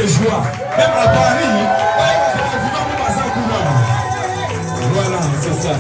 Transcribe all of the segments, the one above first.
de joie. Même à Paris, voilà, c'est ça.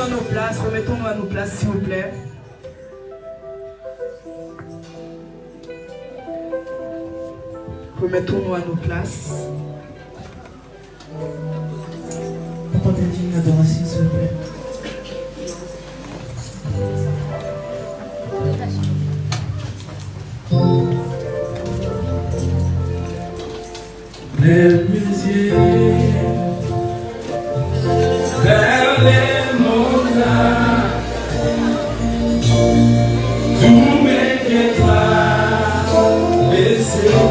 à nos places, remettons-nous à nos places, s'il vous plaît. Remettons-nous à nos places. Papa, une adoration, s'il vous plaît. Lève mes yeux vers les montagnes, tous mes étoiles, laissez-moi.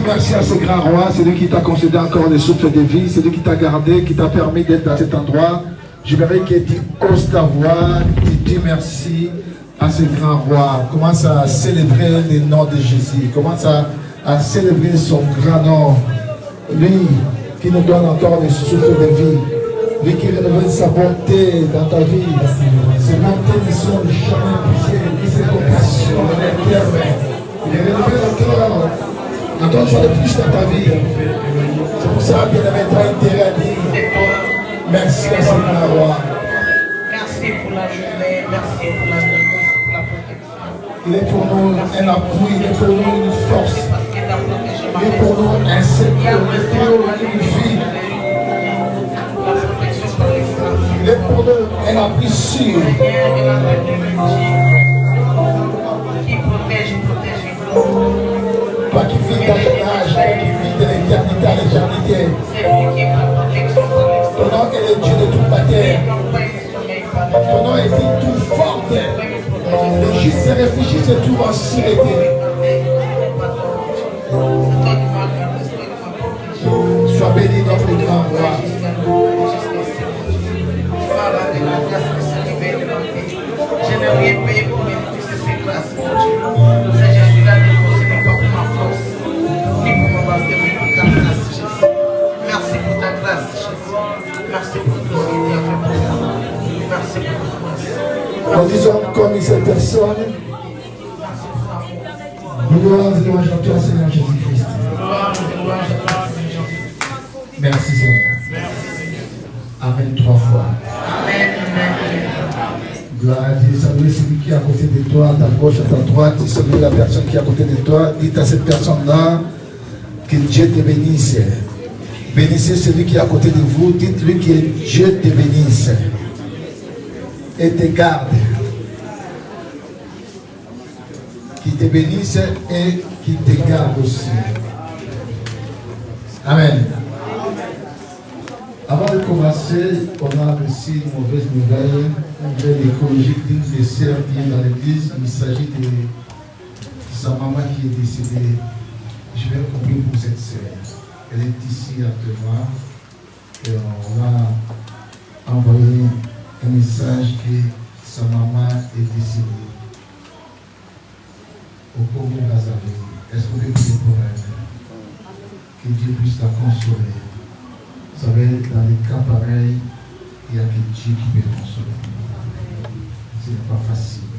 Merci à ce grand roi, c'est lui qui t'a concédé encore des souffles de vie, c'est lui qui t'a gardé, qui t'a permis d'être dans cet endroit. Je verrai que tu oses ta voix, tu dis merci à ce grand roi. Commence à célébrer le nom de Jésus, commence à célébrer son grand nom. Lui qui nous donne encore des souffles de vie, lui qui révèle sa bonté dans ta vie. Ses bontés ne sont jamais brisées, ses compassions éternelles. Il est révélé encore. Encore une fois de plus dans ta vie. C'est pour ça bien aimé, tu as intérêt à dire merci à ce grand roi. Merci pour la journée, merci pour la grâce, pour la protection. Il est pour nous un appui, il est pour nous une force. Il est pour nous un secours, une vie. Il est pour nous un appui sûr. Qui protège. Toi qui vis dans ton âge, toi qui vis de l'éternité à l'éternité. Ton nom est le Dieu de toute la terre. Ton nom est tout fort. Le juste se réfugie se trouve en sûreté. Sois béni notre grand roi. Je n'ai rien payé pour mériter ces grâces, mon Dieu. Seigneur, tu l'as déposé, mais pas pour ma force, ni pour ma base, mais pour ta grâce, Jésus. Merci pour ta grâce, Jésus. Merci pour tout ce que tu as fait pour moi. Merci pour ta grâce. Nous disons comme cette personne. Nous louons et louanges à toi, Seigneur Jésus-Christ. Merci, Seigneur. Amen 3 fois. Amen. Gloire à Dieu. Salut celui qui est à côté de toi, à ta gauche, à ta droite. Salut la personne qui est à côté de toi. Dites à cette personne-là que Dieu te bénisse. Bénissez celui qui est à côté de vous. Dites-lui que Dieu te bénisse et te garde. Qui te bénisse et qui te garde aussi. Amen. Avant de commencer, on a reçu une mauvaise nouvelle écologique d'une des sœurs qui est dans l'église. Il s'agit de sa maman qui est décédée. Je vais prier pour cette sœur. Elle est ici actuellement. Et on a envoyé un message que sa maman est décédée au Congo Brazzaville. Est-ce qu'on peut prier pour elle? Que Dieu puisse la consoler. Vous savez, dans les cas pareils, il n'y a que Dieu qui peut consoler. Ce n'est pas facile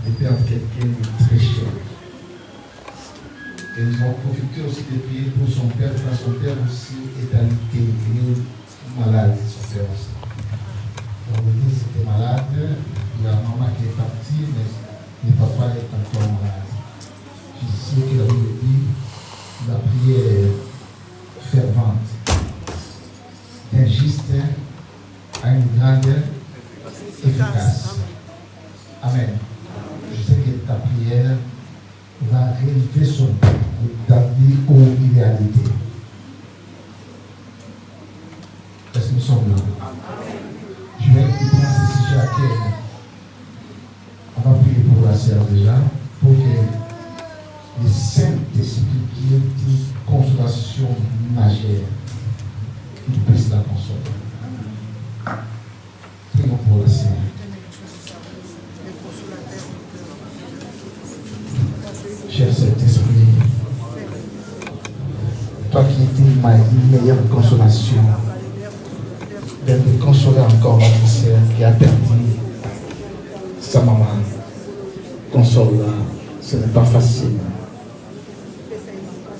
de perdre quelqu'un de très cher. Et nous avons profité aussi de prier pour son père, car son père aussi est alité, il est malade, son père aussi. Donc, il était malade, il y a maman qui est partie, mais le papa est encore malade. Je sais que la Bible dit la prière fervente d'un juste a une grande efficace. Amen. Je sais que ta prière va élever son établir aux idéalités. Est-ce que nous sommes là? Je vais prendre ce sujet à cœur. On va prier pour la sœur déjà, pour que le Saint-Esprit qui est une consolation majeure, qu'il puisse la consoler. Prions pour la sœur. Cher Saint-Esprit, toi qui étais ma meilleure consolation, viens de consoler encore notre sœur qui a perdu sa maman. Console-la, ce n'est pas facile.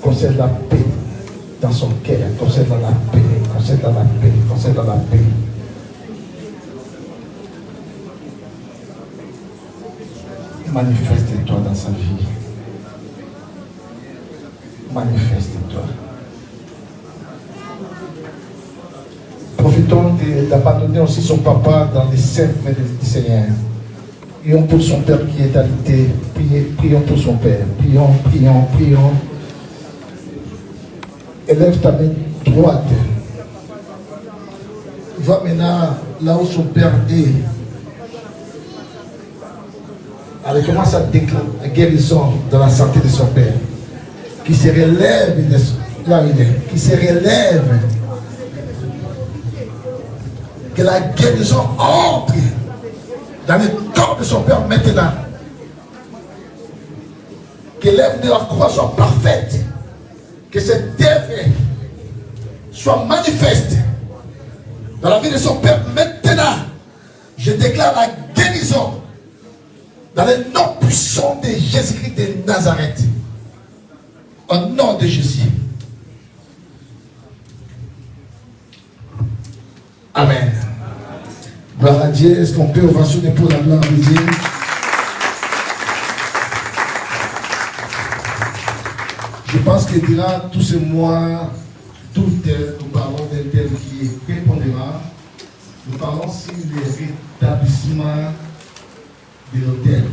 Concède la paix dans son cœur, concède-la la paix, concède-la la paix, concède-la la paix. Manifeste-toi dans sa vie. Manifeste-toi. Profitons d'abandonner aussi son papa dans les saintes mains du Seigneur. Prions pour son père qui est alité. Prions pour son père. Prions, prions, prions. Élève ta main droite. Va maintenant là où son père est. Elle commence à déclarer la guérison de la santé de son père. Qui se relève de là où il est. Qui se relève. Que la guérison entre dans le corps de son père maintenant. Que l'œuvre de la croix soit parfaite. Que cette œuvre soit manifeste dans la vie de son père maintenant. Je déclare la guérison dans le nom puissant de Jésus-Christ de Nazareth. Au nom de Jésus. Amen. Gloire à Dieu. Est-ce qu'on peut ovationner pour la gloire de Dieu? Je pense que durant tous ces mois, nous parlons d'un thème qui est prépondérant. Nous parlons sur le rétablissement de l'autel.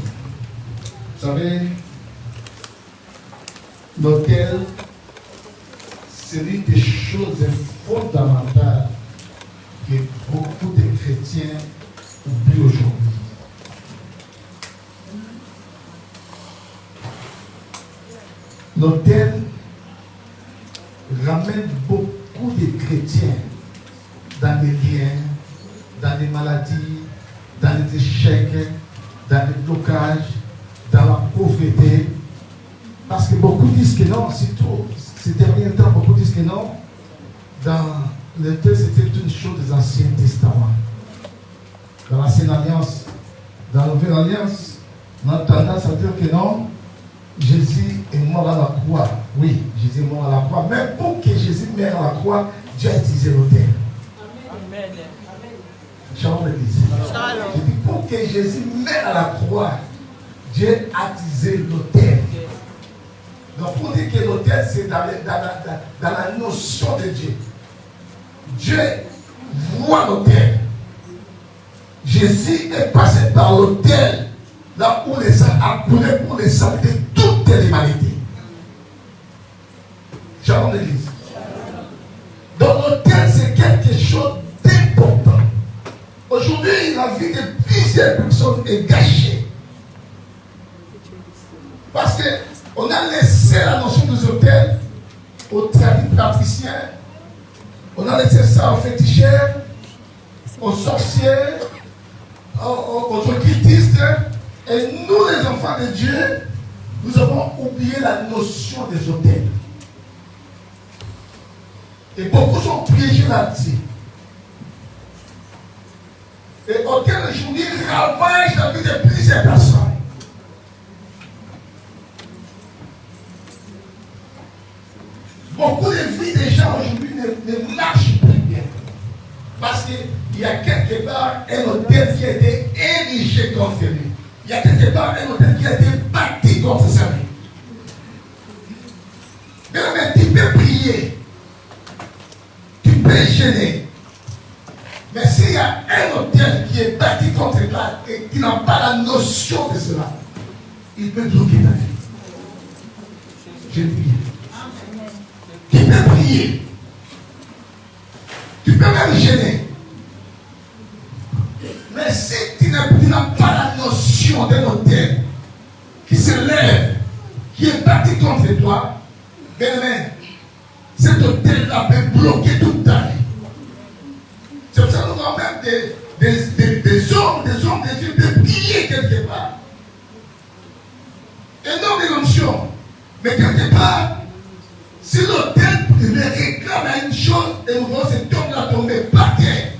Vous savez, l'autel, c'est l'une des choses fondamentales que beaucoup de chrétiens oublient aujourd'hui. l'autel ramène beaucoup de chrétiens dans les liens, dans les maladies, dans les échecs, dans les blocages, dans la pauvreté. Parce que beaucoup disent que non, surtout ces derniers temps, beaucoup disent que non. Dans l'autel, c'était une chose des Anciens Testaments. Dans l'Ancienne Alliance, dans la Nouvelle Alliance, on a tendance à dire que non, Jésus est mort à la croix. Oui, Jésus est mort à la croix. Mais pour que Jésus meure à la croix, Dieu a utilisé l'autel. Amen. Shalom l'église. Je dis pour que Jésus meure à la croix, Dieu a utilisé l'autel. Donc pour dire que l'autel, c'est dans la notion de Dieu. Dieu voit l'autel. Jésus est passé par l'autel, là où les sang a coulé pour les saluer de toute l'humanité. Shalom l'église. Donc l'autel, c'est quelque chose d'important. Aujourd'hui, la vie de plusieurs personnes est gâchée. Parce qu'on a laissé la notion des autels aux tradipraticiens, on a laissé ça aux féticheurs, aux sorciers, aux occultistes. Et nous, les enfants de Dieu, nous avons oublié la notion des autels. Et beaucoup sont piégés là-dessus. Et autel aujourd'hui ravage la vie de plusieurs personnes. Beaucoup de vies des gens aujourd'hui ne marchent plus bien. Parce qu'il y a quelque part un autel qui a été érigé contre lui. Il y a quelque part un autel qui a été bâti contre sa vie. Mais tu peux prier. Tu peux gêner. Mais s'il y a un autel qui est bâti contre toi et qui n'a pas la notion de cela, il peut bloquer ta vie. Je prie. Tu peux prier. Tu peux même gêner. Mais si tu n'as pas la notion d'un autel qui se lève, qui est bâti contre toi, bien, cet autel-là peut bloquer toute ta vie. C'est pour ça que nous avons même des hommes de Dieu de prier quelque part. Et non des notions. Mais quelque part, si l'autel réclame à une chose, et nous voyons cet homme-là tomber par terre.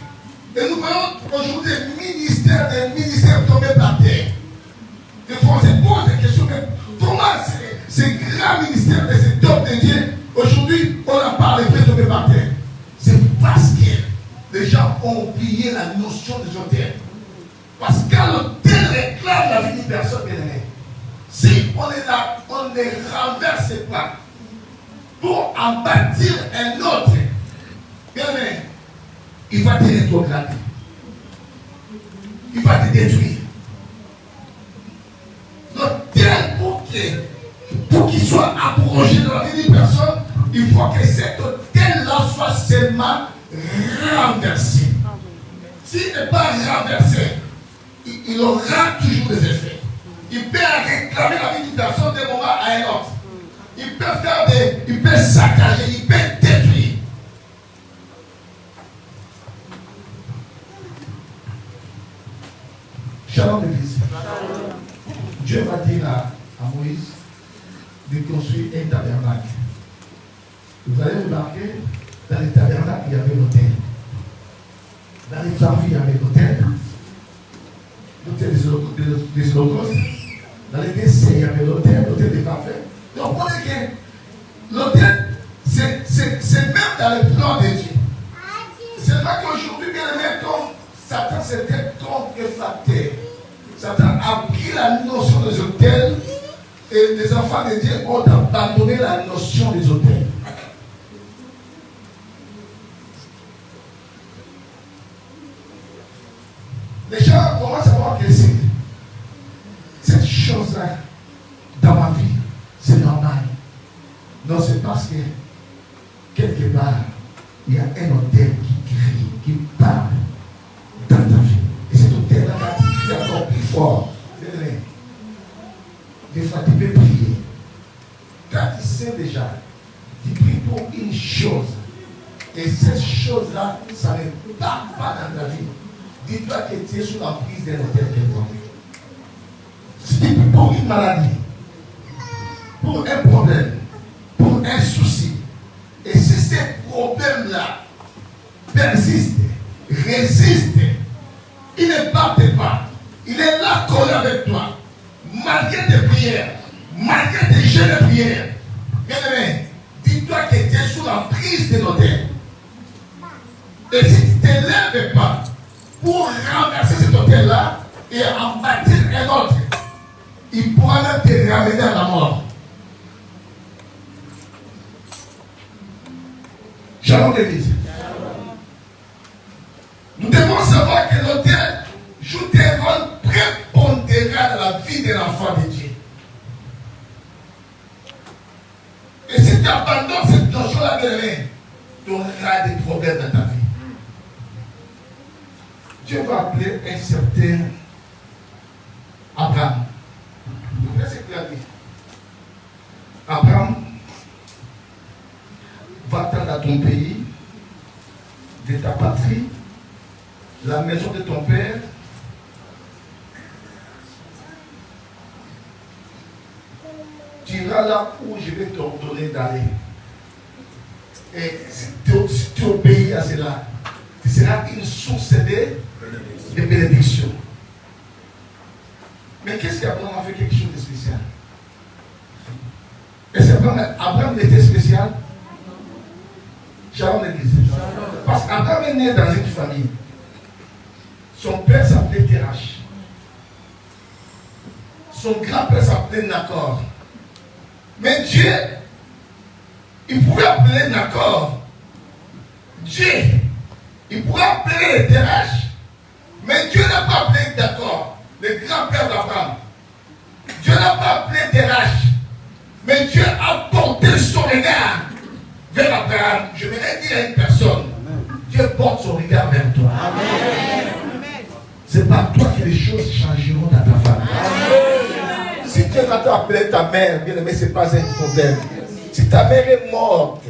Et nous voyons aujourd'hui des ministères tomber par terre. Et on se pose des questions, mais comment ces grands ministères de cet homme de Dieu, aujourd'hui, on n'a pas les tomber par terre? C'est parce que les gens ont oublié la notion des autels. Parce que l'autel réclame la vie d'une personne bien-aimée. Si on est là, on ne renverse pas pour en bâtir un autre, bien-aimé, il va te rétrograder. Il va te détruire. L'autel, pour qu'il soit abrogé dans la vie d'une personne, il faut que cet autel-là soit seulement renversé. S'il n'est pas renversé, il aura toujours des effets. Il peut réclamer la vie d'une personne d'un moment à un autre. Il peut saccager, il peut détruire. Shalom l'église. Dieu va dire à Moïse de construire un tabernacle. Vous allez remarquer, dans les tabernacles, il y avait l'autel. Dans les parvis, il y avait l'autel. L'autel des holocaustes. Dans les décès, il y avait l'autel des parfaits. Donc, on est que l'autel, c'est même dans le plan de Dieu. C'est pas qu'aujourd'hui, bien aimé, comme Satan s'était contrefaté. Satan a pris la notion des autels et les enfants de Dieu ont abandonné la notion des autels. Les gens commencent à voir que cette chose-là, dans ma vie, c'est normal. Non, c'est parce que quelque part, il y a un autel qui crie, qui parle dans ta vie. Et cet autel-là qui crie encore plus fort. Des fois, tu peux prier. Quand il sais déjà. Tu pries pour une chose. Et cette chose-là, ça ne part pas dans ta vie. Dis-toi que tu es sous la prise d'un hôtel quelconque. Si tu pries pour une maladie, pour un problème, pour un souci, et si ces problèmes-là persistent, résistent, il ne parte pas, il est là collé avec toi, malgré tes prières, malgré tes jeux de prière. Bien-aimé, dis-toi que tu es sous la prise de l'autel. Et si tu ne te lèves pas pour renverser cet hôtel-là et en bâtir un autre, il pourra même te ramener à la mort. Shalom l'église. Nous devons savoir que l'autel joue un rôle prépondérant dans la vie de l'enfant de Dieu. Et si tu abandonnes cette notion-là, tu auras des problèmes dans ta vie. Dieu va appeler un certain Abraham. Vous voyez ce qu'il a dit? Abraham, va-t'en dans ton pays, de ta patrie, la maison de ton père. Tu iras là où je vais t'ordonner d'aller. Et si tu obéis à cela, tu seras une source de bénédiction. Mais qu'est-ce qu'Abraham a fait quelque chose de spécial? Est-ce qu'Abraham était spécial? Shalom l'église. Parce qu'Abraham est né dans une famille. Son père s'appelait Terach. Son grand-père s'appelait Nacor. Mais Dieu, il pouvait appeler Nacor Dieu. Il pouvait appeler Terach. Mais Dieu n'a pas appelé Nacor, le grand-père d'Abraham. Dieu n'a pas appelé Terach. Mais Dieu a porté son regard vers Abraham. Je voudrais dire à une personne, Dieu porte son regard vers toi. C'est par toi que les choses changeront dans ta famille. Si Dieu n'a pas appelé ta mère, bien aimé, ce n'est pas un problème. Si ta mère est morte,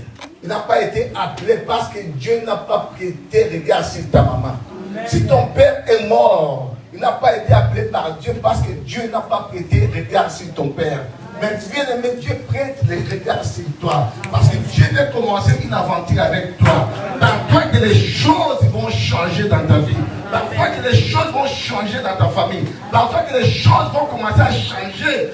il n'a pas été appelé parce que Dieu n'a pas prêté regard sur ta maman. Si ton père est mort, il n'a pas été appelé par Dieu parce que Dieu n'a pas prêté regard sur ton père. Mais bien aimé, Dieu prête les regards sur toi. Parce que Dieu veut commencer une aventure avec toi. Parfois que les choses vont changer dans ta vie. Parfois que les choses vont changer dans ta famille. Parfois que les choses vont commencer à changer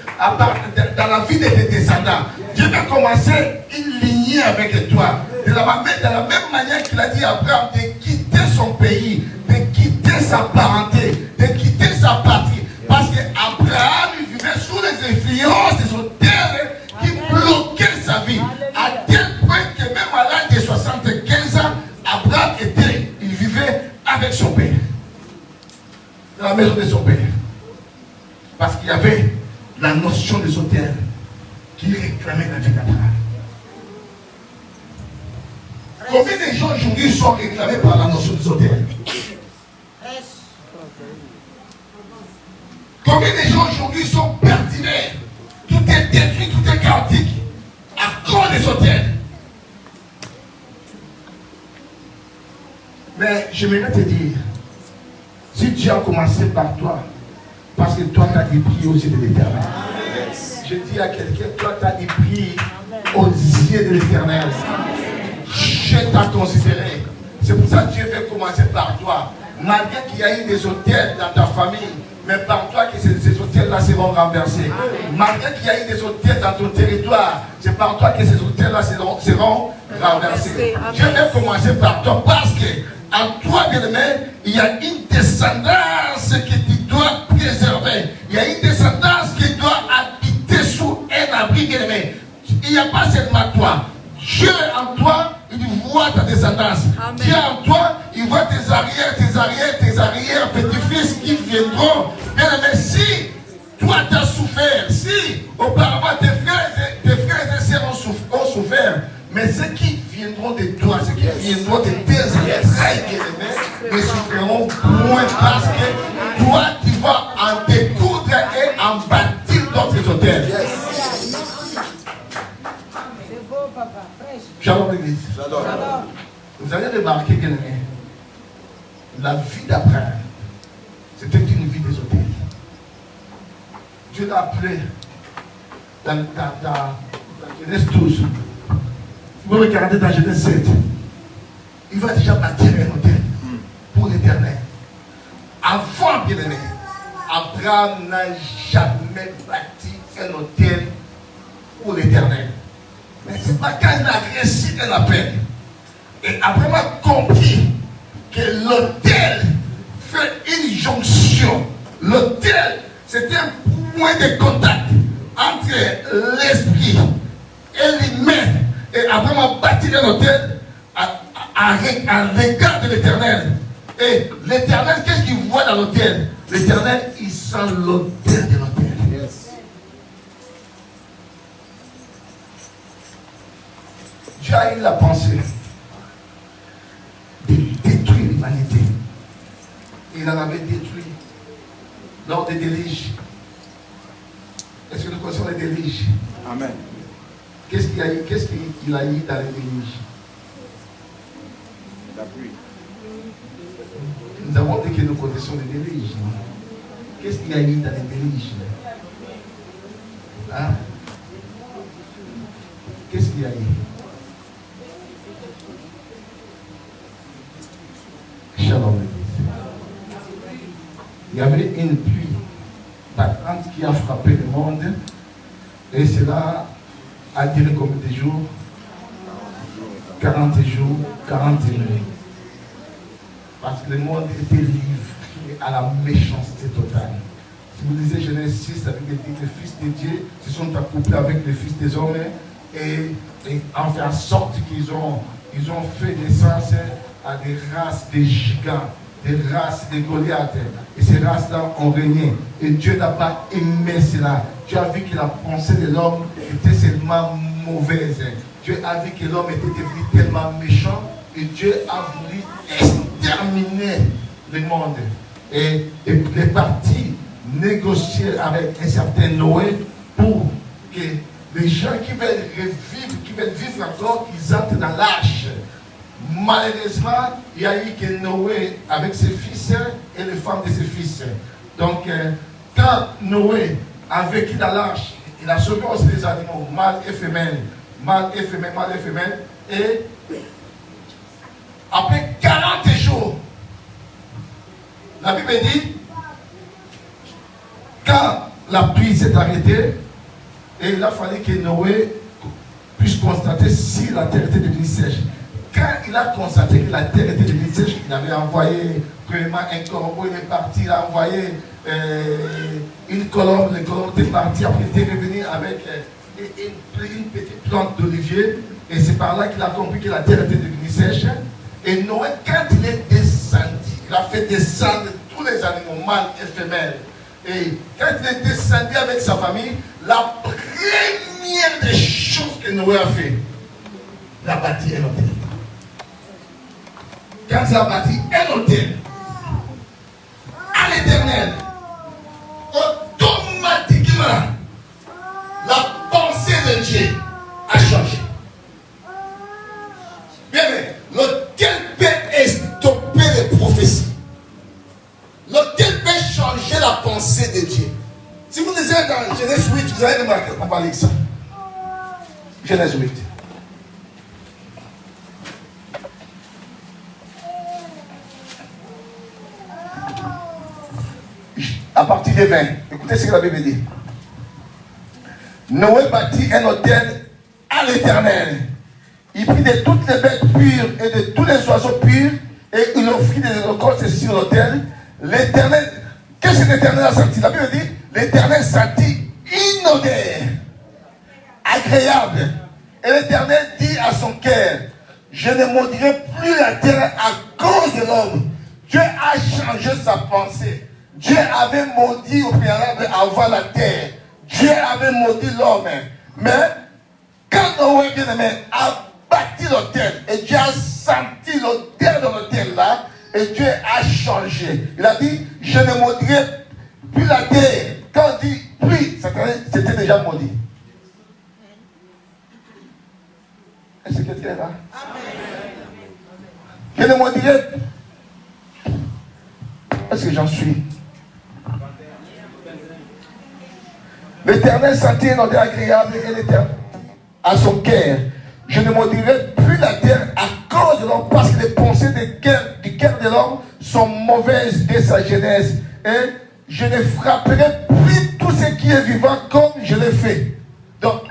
dans la vie de tes descendants. Dieu veut commencer une lignée avec toi. De la même manière qu'il a dit à Abraham de quitter son pays, de quitter sa parenté, de quitter sa patrie. Parce qu'Abraham vivait sous les influences de son terre qui bloquait sa vie. À tel point que même à l'âge de 75 ans, Abraham il vivait avec son père. Dans la maison de son père. Parce qu'il y avait la notion de son terre qui réclamait la vie d'Abraham. Combien de gens aujourd'hui sont réclamés par la notion de son terre? Combien de gens aujourd'hui sont pertinents? Tout est détruit, tout est chaotique à cause des hôtels. Mais j'aimerais te dire, si Dieu a commencé par toi, parce que toi tu as dit prier aux yeux de l'Éternel. Je dis à quelqu'un, toi tu as dit prier aux yeux de l'Éternel. Je t'ai considéré. C'est pour ça que Dieu veut commencer par toi. Malgré qu'il y a eu des hôtels dans ta famille, mais par toi que ces hôtels-là seront renversés. Malgré qu'il y a eu des hôtels dans ton territoire, c'est par toi que ces hôtels-là seront renversés. Dieu veut commencer par toi parce que en toi, bien-aimé, il y a une descendance que tu dois préserver. Il y a une descendance qui doit habiter sous un abri, bien-aimé. Il n'y a pas seulement toi. Dieu en toi, il voit ta descendance. Amen. Dieu en toi, il voit tes arrières, petits-fils qui viendront. Bien aimé, si toi tu as souffert, si auparavant tes frères et sœurs ont souffert, mais ceux qui viendront de toi, ceux qui viendront de tes entrailles, ne souffriront moins parce que toi tu vas en découdre et en bâtir d'autres hôtels. Shalom l'église. Vous allez remarquer que la vie d'Abraham, c'était une vie d'Ézotérique. Dieu l'a appelé dans Genèse 12. Vous regardez dans Genèse 7. Il va déjà bâtir un hôtel pour l'Éternel. Avant, bien aimé, Abraham n'a jamais bâti un hôtel pour l'Éternel. Mais c'est pas quand il a réussi un appel. Et Abraham a compris que l'autel fait une jonction. L'autel, c'était un point de contact entre l'esprit et l'humain. Et Abraham a bâti un autel à l'égard de l'Éternel. Et l'Éternel, qu'est-ce qu'il voit dans l'autel? L'Éternel, il sent l'autel de l'autel. Yes. Dieu a eu la pensée de détruire l'humanité. Il en avait détruit lors des déluges. Est-ce que nous connaissons les déluges? Amen. Qu'est-ce qu'il a eu dans les déluges? La pluie. Nous avons dit que nous connaissons les déluges. Qu'est-ce qu'il y a eu dans les déluges? Hein? Qu'est-ce qu'il y a eu? Shalom. Il y avait une pluie battante qui a frappé le monde et cela a duré combien de jours? 40 jours, 40 nuits. Parce que le monde était livré à la méchanceté totale. Si vous lisez Genèse 6, avec les fils de Dieu se sont accouplés avec les fils des hommes et en fait en sorte qu'ils ont fait naissance à des races de gigants, des races de Goliath. Et ces races-là ont régné. Et Dieu n'a pas aimé cela. Dieu a vu que la pensée de l'homme était seulement mauvaise. Dieu a vu que l'homme était devenu tellement méchant et Dieu a voulu exterminer le monde. Et il est parti négocier avec un certain Noé pour que les gens qui veulent revivre, qui veulent vivre encore, ils entrent dans l'arche. Malheureusement, il y a eu que Noé avec ses fils et les femmes de ses fils. Donc, quand Noé a vécu dans l'arche, il a sauvé aussi les animaux, mâles et femelles. Mâles et femelles, mâles et femelles. Et après 40 jours, la Bible dit, quand la pluie s'est arrêtée, et il a fallu que Noé puisse constater si la terre était devenue sèche. Quand il a constaté que la terre était devenue sèche, il avait envoyé premièrement un corbeau, il est parti, il a envoyé une colombe, le colombe était parti, après il était revenu avec une petite plante d'olivier, et c'est par là qu'il a compris que la terre était devenue sèche. Et Noé, quand il est descendu, il a fait descendre tous les animaux, mâles et femelles. Et quand il est descendu avec sa famille, la première des choses que Noé a fait, il a bâti un hôtel. Quand il a bâti un hôtel à l'Éternel, automatiquement, la pensée de Dieu a changé. Bien, mais l'hôtel peut stopper les prophéties. L'hôtel peut changer la pensée de Dieu. Si vous lisez dans Genèse 8, vous allez remarquer qu'on parle de ça. Genèse 8. À partir de 20, écoutez ce que la Bible dit. Noé bâtit un autel à l'Éternel. Il prit de toutes les bêtes pures et de tous les oiseaux purs et il offrit des holocaustes sur l'autel. L'Éternel, qu'est-ce que l'Éternel a senti? La Bible dit, l'Éternel sentit une odeur agréable. Et l'Éternel dit à son cœur, je ne maudirai plus la terre à cause de l'homme. Dieu a changé sa pensée. Dieu avait maudit au préalable avant la terre. Dieu avait maudit l'homme. Mais quand Noé, bien aimé, a bâti l'autel, et Dieu a senti l'odeur de l'autel là, et Dieu a changé. Il a dit, je ne maudirai plus la terre. Quand on dit pluie, c'était déjà maudit. Est-ce Est-ce que quelqu'un est là? Je me dirais, est-ce que j'en suis? L'Éternel sentit un odeur agréable et l'Éternel à son cœur. Je ne maudirai plus la terre à cause de l'homme, parce que les pensées du cœur de l'homme sont mauvaises dès sa jeunesse. Et je ne frapperai plus tout ce qui est vivant comme je l'ai fait. Donc,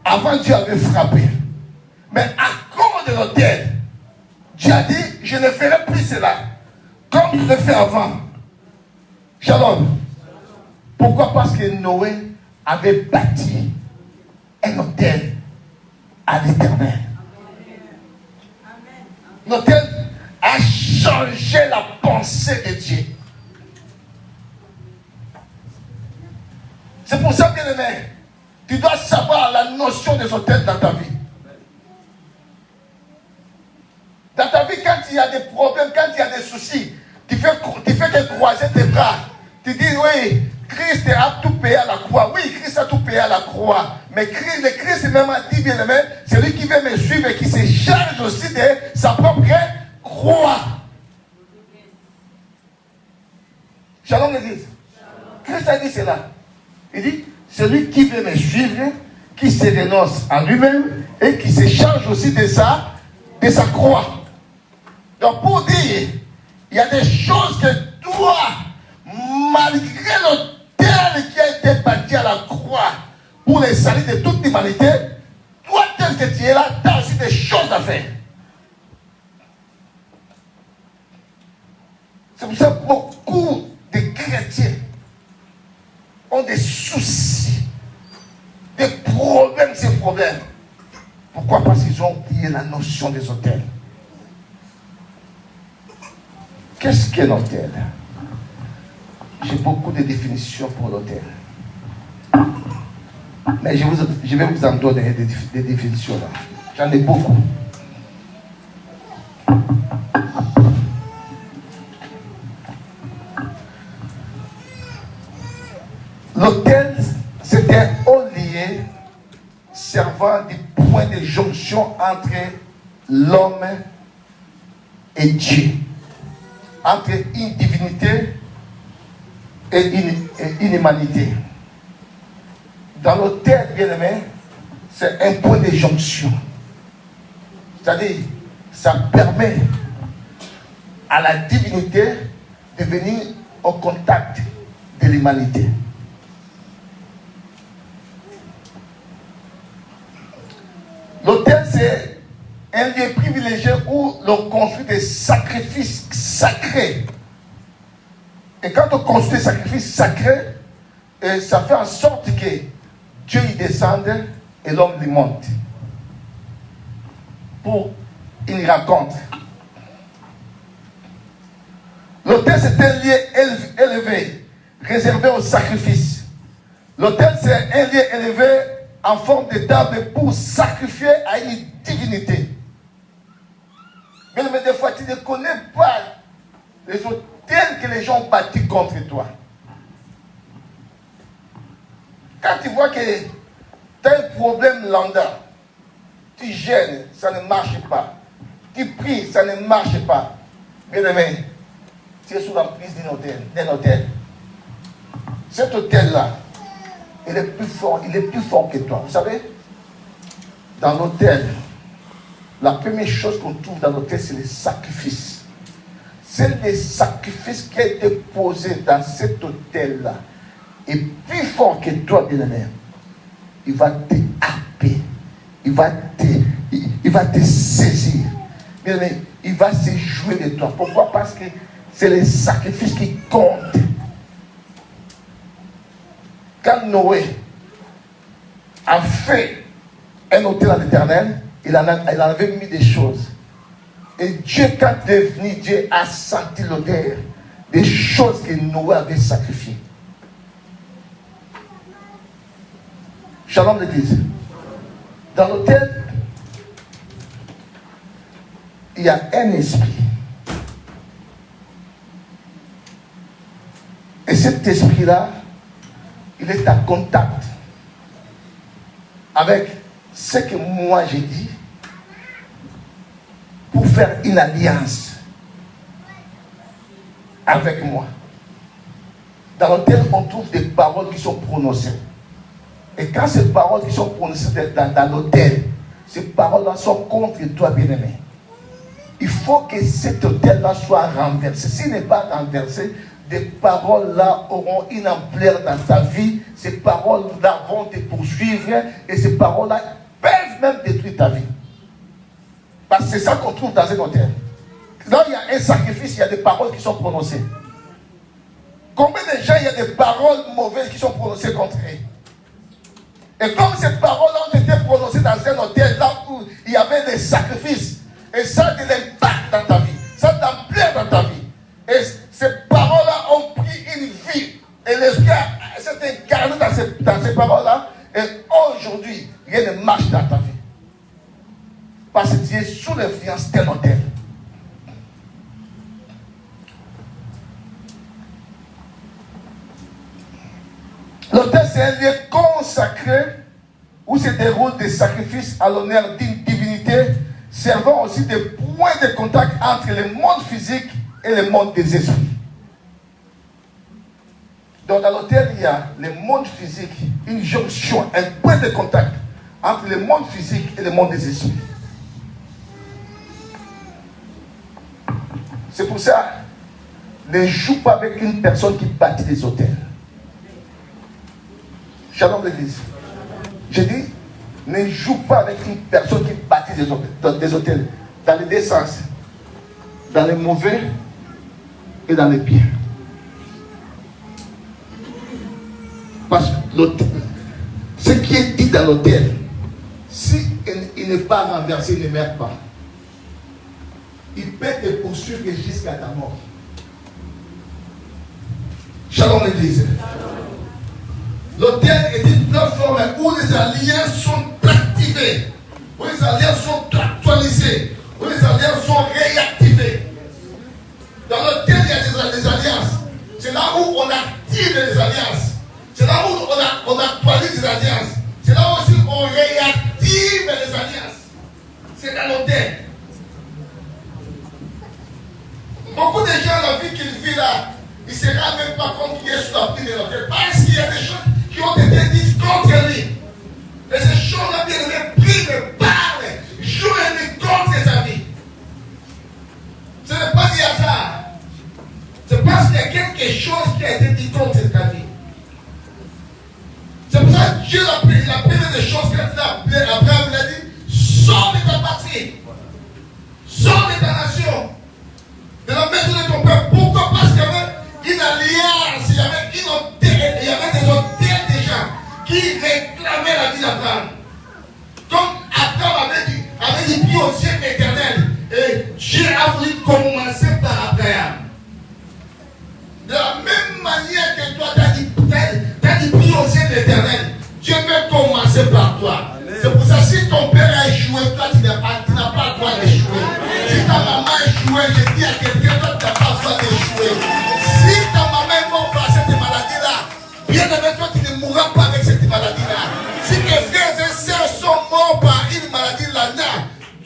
avant Dieu avait frappé. Mais à cause de l'autel, Dieu a dit, je ne ferai plus cela. Comme je l'ai fait avant. Shalom. Pourquoi? Parce que Noé avait bâti un autel à l'Éternel. L'autel a changé la pensée de Dieu. C'est pour ça, bien aimé, tu dois savoir la notion des autels dans ta vie. Dans ta vie, quand il y a des problèmes, quand il y a des soucis, tu fais que croiser tes bras. Tu dis, oui, Christ a tout payé à la croix. Oui, Christ a tout payé à la croix. Mais Christ même a dit, bien aimé, celui qui veut me suivre et qui se charge aussi de sa propre croix. Shalom l'église. Christ a dit cela. Il dit, celui qui veut me suivre, qui se renonce à lui-même et qui se charge aussi de sa croix. Donc pour dire, il y a des choses que toi, malgré l'autel qui a été bâti à la croix pour les salut de toute l'humanité, toi, tel que tu es là, tu as aussi des choses à faire. C'est pour ça que beaucoup de chrétiens ont des soucis, des problèmes, ces problèmes. Pourquoi? Parce qu'ils ont oublié la notion des autels. Qu'est-ce qu'un autel? J'ai beaucoup de définitions pour l'autel. Mais je vais vous en donner des définitions là. J'en ai beaucoup. L'autel, c'est un haut lié servant du point de jonction entre l'homme et Dieu. Entre une divinité et une humanité. Dans l'autel, bien aimé, c'est un point de jonction. C'est-à-dire, ça permet à la divinité de venir au contact de l'humanité. L'autel, c'est un lieu privilégié où l'on construit des sacrifices sacrés. Et quand on construit des sacrifices sacrés, ça fait en sorte que Dieu y descende et l'homme y monte. Pour une rencontre. L'autel, c'est un lieu élevé, réservé au sacrifice. L'autel, c'est un lieu élevé en forme de table pour sacrifier à une divinité. Mais des fois, tu ne connais pas les autels que les gens ont bâtis contre toi. Quand tu vois que tu as un problème lambda, tu gênes, ça ne marche pas. Tu pries, ça ne marche pas. Bien aimé, tu es sous l'emprise d'un hôtel. Cet hôtel-là, il est plus fort que toi. Vous savez, dans l'hôtel, la première chose qu'on trouve dans l'hôtel, c'est les sacrifices. C'est les sacrifices qui ont été posés dans cet hôtel-là. Et plus fort que toi, bien-aimé, il va te happer. Il va te saisir. Bien-aimé, il va se jouer de toi. Pourquoi? Parce que c'est les sacrifices qui comptent. Quand Noé a fait un hôtel à l'Éternel, il en avait mis des choses. Et Dieu, quand il est venu, Dieu a senti l'odeur des choses que Noé avait sacrifiées. Shalom l'église. Dans l'hôtel, il y a un esprit. Et cet esprit-là, il est en contact avec ce que moi j'ai dit pour faire une alliance avec moi. Dans l'autel, on trouve des paroles qui sont prononcées. Et quand ces paroles qui sont prononcées dans l'autel, ces paroles-là sont contre toi, bien-aimé. Il faut que cet autel-là soit renversé. S'il n'est pas renversé, des paroles-là auront une ampleur dans ta vie. Ces paroles-là vont te poursuivre. Et ces paroles-là peuvent même détruire ta vie. Parce que c'est ça qu'on trouve dans un autel. Là, il y a un sacrifice, il y a des paroles qui sont prononcées. Combien de gens, il y a des paroles mauvaises qui sont prononcées contre eux? Et comme ces paroles-là ont été prononcées dans un autel, là où il y avait des sacrifices, et ça a de l'impact dans ta vie, ça a de l'ampleur dans ta vie. Et ces paroles-là ont pris une vie. Et l'esprit s'est incarné dans ces paroles-là. Et aujourd'hui, rien ne marche dans ta vie. Parce que tu es sous l'influence d'un autel. L'autel, c'est un lieu consacré où se déroulent des sacrifices à l'honneur d'une divinité, servant aussi de point de contact entre le monde physique et le monde des esprits. Donc dans l'autel, il y a le monde physique, une jonction, un point de contact entre le monde physique et le monde des esprits. C'est pour ça, ne joue pas avec une personne qui bâtit des hôtels. Shalom l'église. Je dis, ne joue pas avec une personne qui bâtit des hôtels. Dans les deux sens. Dans les mauvais et dans les biens. Parce que ce qui est dit dans l'hôtel, si il n'est pas renversé, il ne meurt pas. Il peut te poursuivre jusqu'à ta mort. Shalom l'église. L'autel est une plateforme où les alliances sont activées, où les alliances sont actualisées, où les alliances sont réactivées. Dans l'autel, il y a des alliances. C'est là où on active les alliances. C'est là où on actualise les alliances. C'est là aussi où on réactive les alliances. C'est dans l'autel. Beaucoup de gens, la vie qu'ils vivent là, ils ne se rendent même pas compte qu'il est sous la prise de l'autel. Parce qu'il y a des choses qui ont été dites contre lui. Et ces choses-là, bien aimées, parlent, jouent et contre ses amis. Ce n'est pas du hasard. C'est parce qu'il y a quelque chose qui a été dit contre ses amis. C'est pour ça que Dieu la première des choses qu'il a dit à Abraham, il a dit, sors de ta patrie, sors de ta nation, de la maison de ton père. Pourquoi? Parce qu'il y avait une alliance, il y avait des hôtels des gens qui réclamaient la vie d'Abraham. Comme Abraham avait dit puis au ciel éternel. Et Dieu a voulu commencer par Abraham. De la même manière que toi, tu as dit puis au ciel éternel. Dieu veut commencer par toi. C'est pour ça que si ton père a échoué, toi tu n'as pas le droit d'échouer. Si ta maman a échoué, je dis à quelqu'un, toi tu n'as pas le droit d'échouer. Si ta maman est morte par cette maladie-là, bien aimé, toi tu ne mourras pas avec cette maladie-là. Si tes frères et sœurs sont morts par une maladie-là,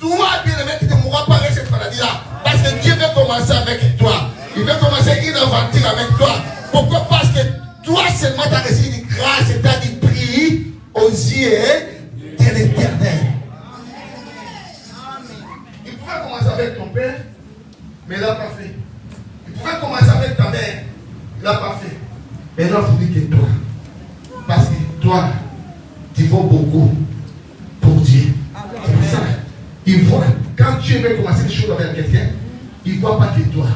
toi bien aimé, tu ne mourras pas avec cette maladie-là. Parce que Dieu veut commencer avec toi. Il veut commencer une aventure avec toi. Pourquoi? Parce que toi seulement tu as reçu une grâce, c'est-à-dire prie aux yeux de l'Éternel. Il pouvait commencer avec ton père, mais il n'a pas fait. Il pouvait commencer avec ta mère, il n'a pas fait. Mais là, il faut dire que toi, parce que toi, tu vaux beaucoup pour Dieu. C'est pour ça. Il voit, quand Dieu veut commencer des choses avec quelqu'un, il ne voit pas que toi.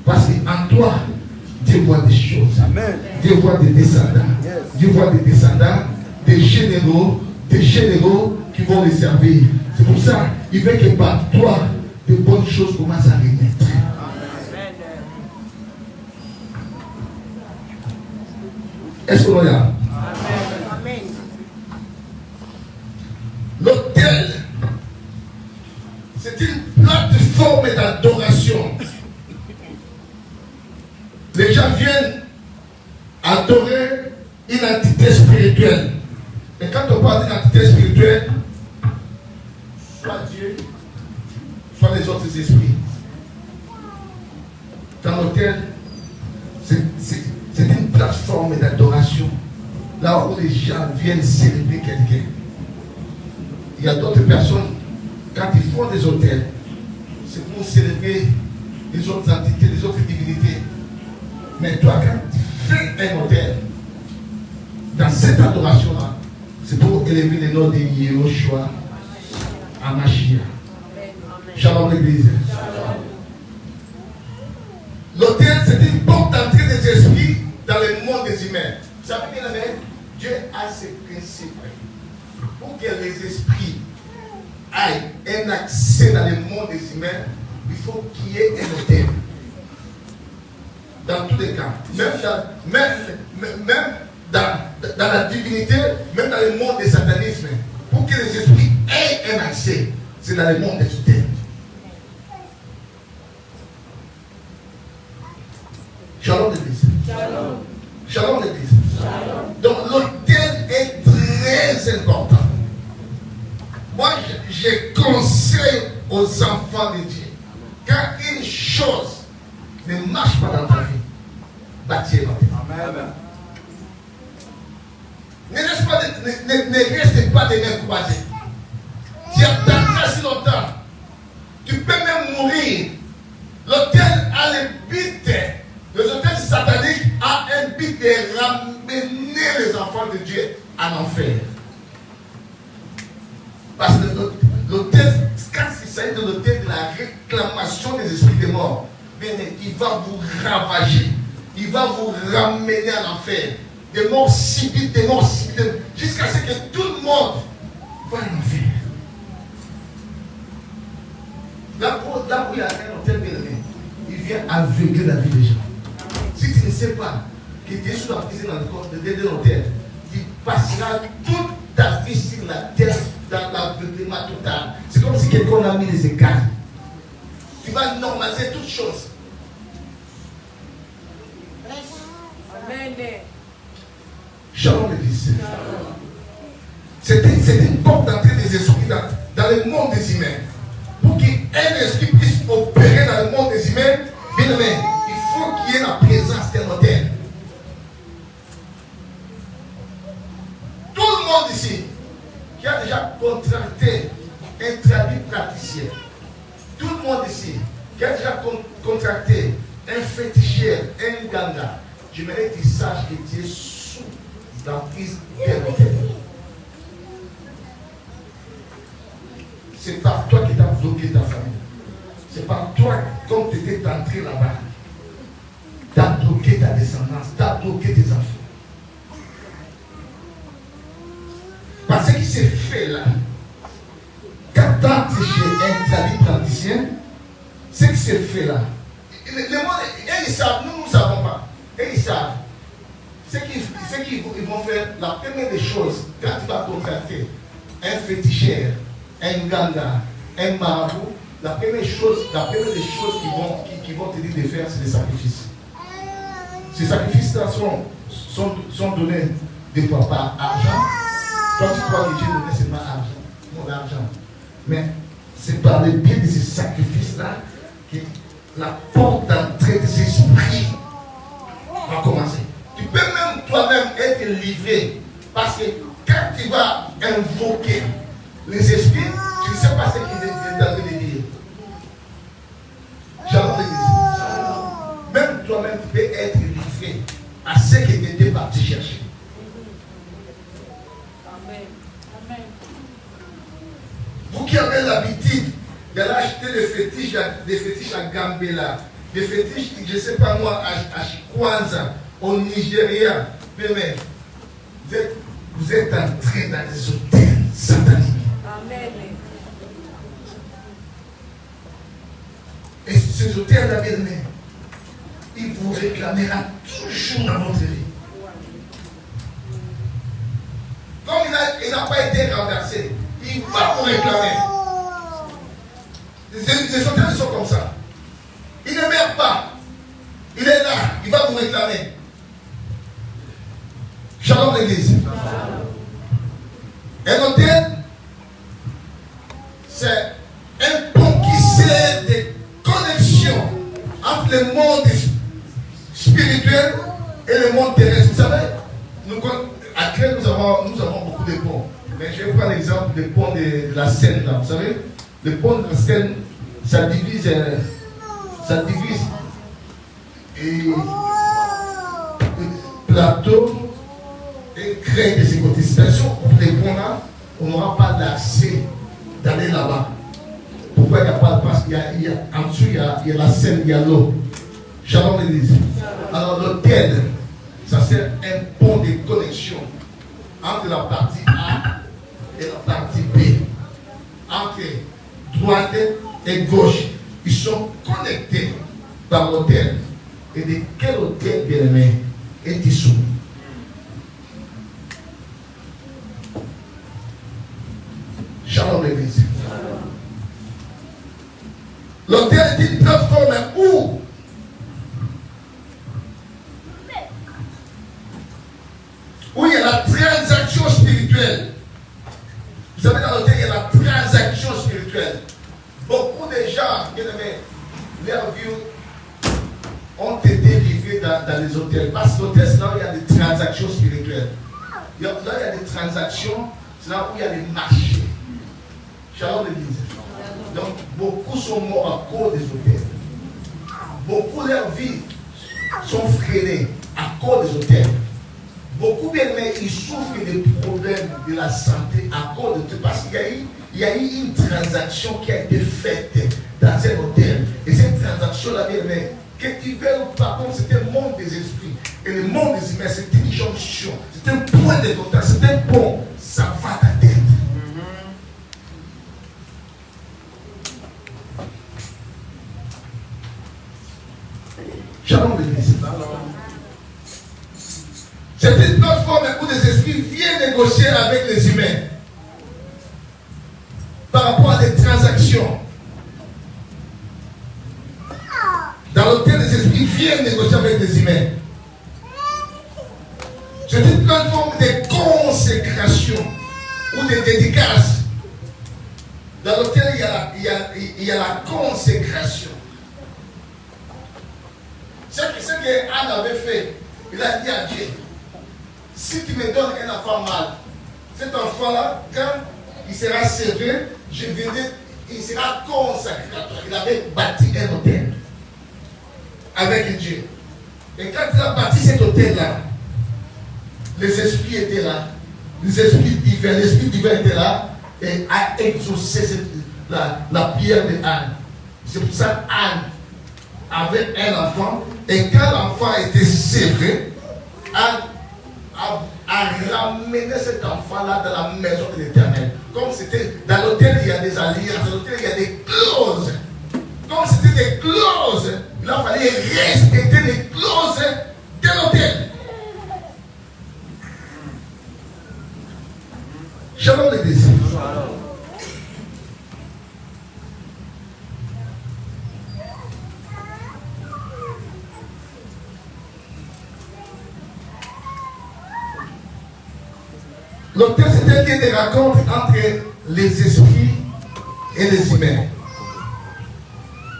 Parce qu'en toi, Dieu voit des choses. Amen. Dieu voit des descendants. Dieu voit des descendants, des généraux qui vont les servir. C'est pour ça qu'il veut que par toi, de bonnes choses commencent à renaître. Est-ce que l'on y a? L'autel, c'est une plateforme d'adoration. Les gens viennent adorer une entité spirituelle. Et quand on parle d'identité spirituelle, soit Dieu, soit les autres esprits. Dans l'hôtel, c'est une plateforme d'adoration, là où les gens viennent célébrer quelqu'un. Il y a d'autres personnes, quand ils font des hôtels, c'est pour célébrer les autres entités, les autres divinités. Mais toi, quand tu fais un hôtel, dans cette adoration-là, c'est pour élever le nom de Yehoshua à Mashiach. Shalom l'église. L'autel, c'est une porte d'entrée des esprits dans le monde des humains. Vous savez bien, Dieu a ses principes. Pour que les esprits aient un accès dans le monde des humains, il faut qu'il y ait un autel. Dans tous les cas, même dans la divinité, même dans le monde des satanismes, pour que les esprits aient un accès, c'est dans le monde des autels. Shalom l'église. Shalom. Shalom l'église. Donc l'autel est très important. Moi, je conseille aux enfants de Dieu, quand une chose ne marche pas dans ta vie, bâtir l'autel. Amen. Ne reste pas des mains croisées. Tu attendras si longtemps. Tu peux même mourir. L'autel a le but. Les hôtels sataniques a un but de ramener les enfants de Dieu en enfer. Parce que l'autel, quand il s'agit de l'autel de la réclamation des esprits des morts, il va vous ravager. Il va vous ramener en enfer. Des morts subites, jusqu'à ce que tout le monde va en enfer. Là où il y a un hôtel bien-aimé, il vient aveugler la vie des gens. Si tu ne sais pas que tu es sous la prison dans le corps de l'hôtel, tu passeras toute ta vie sur la terre dans l'aveuglement total. C'est comme si quelqu'un a mis les écarts. Tu vas normaliser toutes choses. Amen. Shalom l'église. C'est une porte d'entrée des esprits dans le monde des humains. Pour qu'un esprit puisse opérer dans le monde des humains, bien aimé, il faut qu'il y ait la présence d'un hôtel. Tout le monde ici qui a déjà contracté un traduit praticien, tout le monde ici qui a déjà contracté un féticheur, un ganga, j'aimerais qu'il sache que tu es sous l'emprise d'un hôtel. C'est par toi qui t'as bloqué ta famille. C'est par toi, comme tu étais entré là-bas, tu as bloqué ta descendance, tu as bloqué tes enfants. Parce que ce qui s'est fait là, quand tu es chez un traduit praticien, ce qui s'est fait là, le monde, ils savent, nous ne savons pas. Et ils savent. Ce qu'ils vont faire, la première des choses, quand tu vas contracter un féticheur, un ganga, un marabout, la première des choses qui vont te dire de faire, c'est des sacrifices. Ces sacrifices-là sont donnés des fois par argent. Toi, tu crois que Dieu donnait seulement argent, mon argent. Mais c'est par le biais de ces sacrifices-là que la porte d'entrée des esprits va commencer. Tu peux même toi-même être livré. Parce que quand tu vas invoquer les esprits, tu ne sais pas ce qu'ils est en train de dire. J'entends l'église. Même toi-même, tu peux être livré à ce que tu étais parti chercher. Amen. Vous qui avez l'habitude d'acheter des fétiches à Gambela, des fétiches, je ne sais pas moi, à Kwanza, au Nigeria, mais vous êtes entré dans des hôtels sataniques. Amen. Et ces hôtels-là, bien aimés, il vous réclamera toujours dans votre vie. Comme il n'a pas été renversé, il va vous réclamer. Les hôtels sont comme ça. Il ne meurt pas. Il est là, il va vous réclamer. Shalom l'église. Un hôtel, c'est un pont qui sert de connexion entre le monde spirituel et le monde terrestre. Vous savez, à Crète, nous avons beaucoup de ponts. Mais je vais prendre l'exemple du pont de la Seine. Là. Vous savez, le pont de la Seine, ça divise et plateau et crée des côtés. C'est-à-dire pour les ponts là, on n'aura pas d'accès d'aller là-bas. Pourquoi il n'y a pas de place? En dessous, il y a la Seine, il y a l'eau. Shalom l'église. Alors l'hôtel, ça sert un pont de connexion entre la partie A et la partie B. Entre droite et gauche. Ils sont connectés par l'hôtel. Et de quel hôtel, bien aimé, est issu? Shalom l'église. L'hôtel est une plateforme où il y a la transaction spirituelle. Vous savez, dans l'hôtel, il y a la transaction spirituelle. Beaucoup de gens, bien aimés, leur vie ont été livrés dans les hôtels. Parce que l'hôtel, c'est là où il y a des transactions spirituelles. Là où il y a des transactions, c'est là où il y a des marchés. Shalom l'église. Donc, beaucoup sont morts à cause des hôtels. Beaucoup de leurs vies sont freinées à cause des hôtels. Beaucoup bien aimés, ils souffrent des problèmes de la santé à cause de tout. Parce qu'il y a eu une transaction qui a été faite dans un hôtel. Et cette transaction-là, bien aimé, que tu veux ou pas, c'est un monde des esprits. Et le monde des humains, c'est une jonction. C'est un point de contact. C'est un pont. Ça va ta tête. Shalom l'église. C'est une plateforme où les esprits viennent négocier avec les humains par rapport à des transactions. Dans l'hôtel, les esprits viennent négocier avec les humains. C'est une plateforme de consécration ou de dédicace. Dans l'hôtel, il y a la consécration. Ce que Anne avait fait, il a dit à Dieu, si tu me donnes un enfant mâle, cet enfant-là, quand il sera servé, il sera consacré à toi. Il avait bâti un hôtel avec Dieu. Et quand il a bâti cet hôtel-là, les esprits étaient là, les esprits divins, l'esprit divin était là et a exaucé la prière de Anne. C'est pour ça qu'Anne avait un enfant. Et quand l'enfant était sévré, a ramené cet enfant-là dans la maison de l'Éternel. Comme c'était dans l'hôtel, il y a des alliances, dans l'hôtel, il y a des clauses. Comme c'était des clauses, il a fallu respecter les clauses de l'hôtel. Shalom l'église. L'hôtel, c'est un lieu de rencontre entre les esprits et les humains.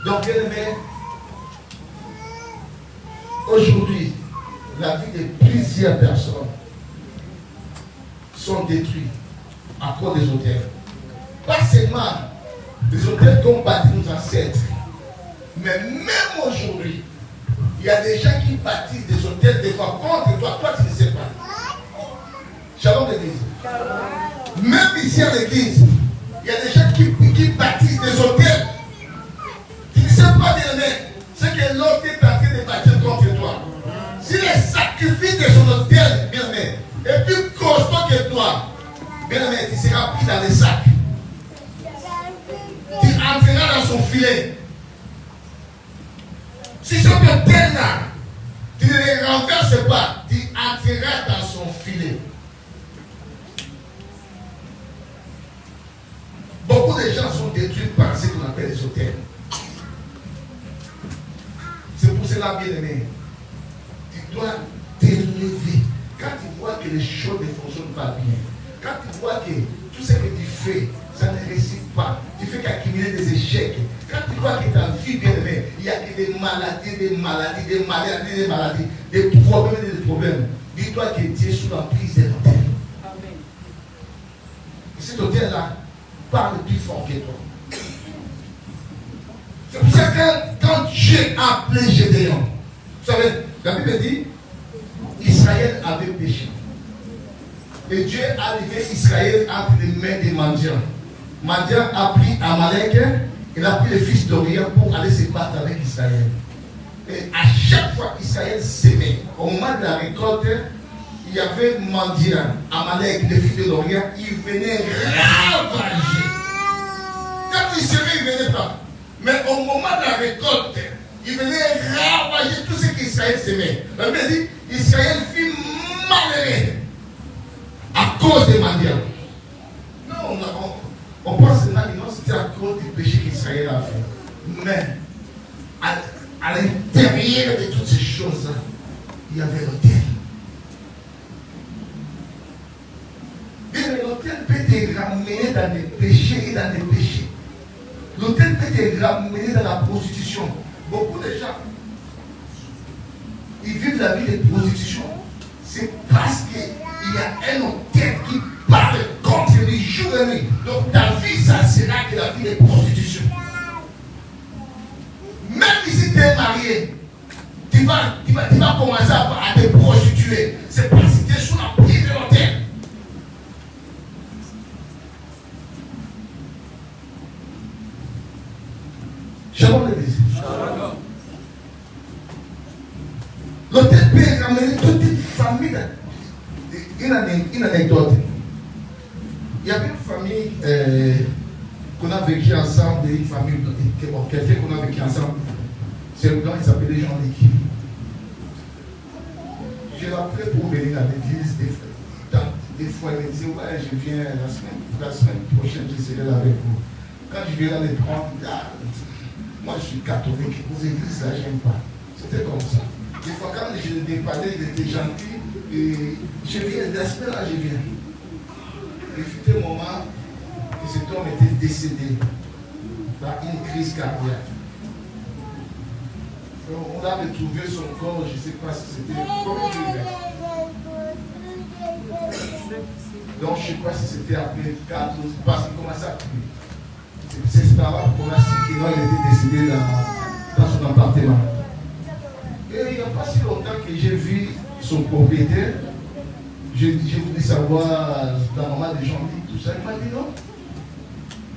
Donc, bien aimé, aujourd'hui, la vie de plusieurs personnes sont détruites à cause des hôtels. Pas seulement des hôtels qu'ont bâti nos ancêtres, mais même aujourd'hui, il y a des gens qui bâtissent des hôtels des fois contre toi. Toi, tu ne sais pas. Shalom l'église. Même ici à l'église, il y a des gens qui bâtissent des hôtels. Tu ne sais pas bien ce que l'autre est en train de bâtir contre toi. S'il est sacrifié de son hôtel, bien aimé, et plus costaud que toi, bien aimé, tu seras pris dans les sacs. Tu entreras dans son filet. Si cet hôtel-là, tu ne le renverses pas, tu entreras dans son filet. Beaucoup de gens sont détruits par ce qu'on appelle les hôtels. C'est pour cela, bien aimé, tu dois t'élever. Quand tu vois que les choses ne fonctionnent pas bien, quand tu vois que tout ce que tu fais, ça ne réussit pas. Tu fais qu'accumuler des échecs. Quand tu vois que ta vie, bien aimée, il y a des maladies, des problèmes. Dis-toi que Dieu est sous l'emprise de l'autel. Et cet autel-là parle plus fort que toi. C'est pour ça que quand Dieu a appelé Gédéon, vous savez, la Bible dit, Israël avait péché. Et Dieu a levé Israël entre les mains des mendiants. Madian a pris Amalek, il a pris les fils d'Orient pour aller se battre avec Israël. Et à chaque fois qu'Israël s'aimait, au moment de la récolte, il y avait Madian, Amalek, les fils de l'Orient, ils venaient ravager. Quand ils s'aimaient, ils ne venaient pas. Mais au moment de la récolte, ils venaient ravager tout ce qu'Israël s'aimait. La Bible dit, Israël fut malheureux à cause des Madian. Non, on pense que c'était à cause du péché qu'Israël a fait. Mais à l'intérieur de toutes ces choses, il y avait l'autel. Et l'autel peut te ramener dans des péchés et dans des péchés. L'autel peut te ramener dans la prostitution. Beaucoup de gens, ils vivent la vie de prostitution. C'est parce qu'il y a un autel qui parle contre les jour et nuit. Donc ta vie, ça sera que la vie de prostitution. Même si tu es marié, tu vas commencer à te prostituer. C'est parce que tu es sous la prise de l'autel. Shalom l'église. L'autel peut ramener toute une famille. Une anecdote. Il y avait une famille qu'on a vécu ensemble, une famille, quelqu'un qu'on a vécu ensemble. C'est le gars, il s'appelait Jean-Luc. Je l'appelais pour venir à l'église. Des fois, il me disait, ouais, je viens la semaine prochaine, je serai là avec vous. Quand je viens les prendre, moi je suis catholique, aux églises là, j'aime pas. C'était comme ça. Des fois, quand je le dépannais, il était gentil. Et je viens, la semaine là, je viens. Il fut un moment que cet homme était décédé par une crise cardiaque. On a retrouvé son corps, je ne sais pas si c'était comme il est. Donc je ne sais pas si c'était après 4 ou parce qu'il commençait à crier. C'est par là qu'on a su qu'il était décédé dans son appartement. Et il n'y a pas si longtemps que j'ai vu son propriétaire. J'ai voulu savoir la maman de Jean-Luc, tout ça. Il m'a dit non.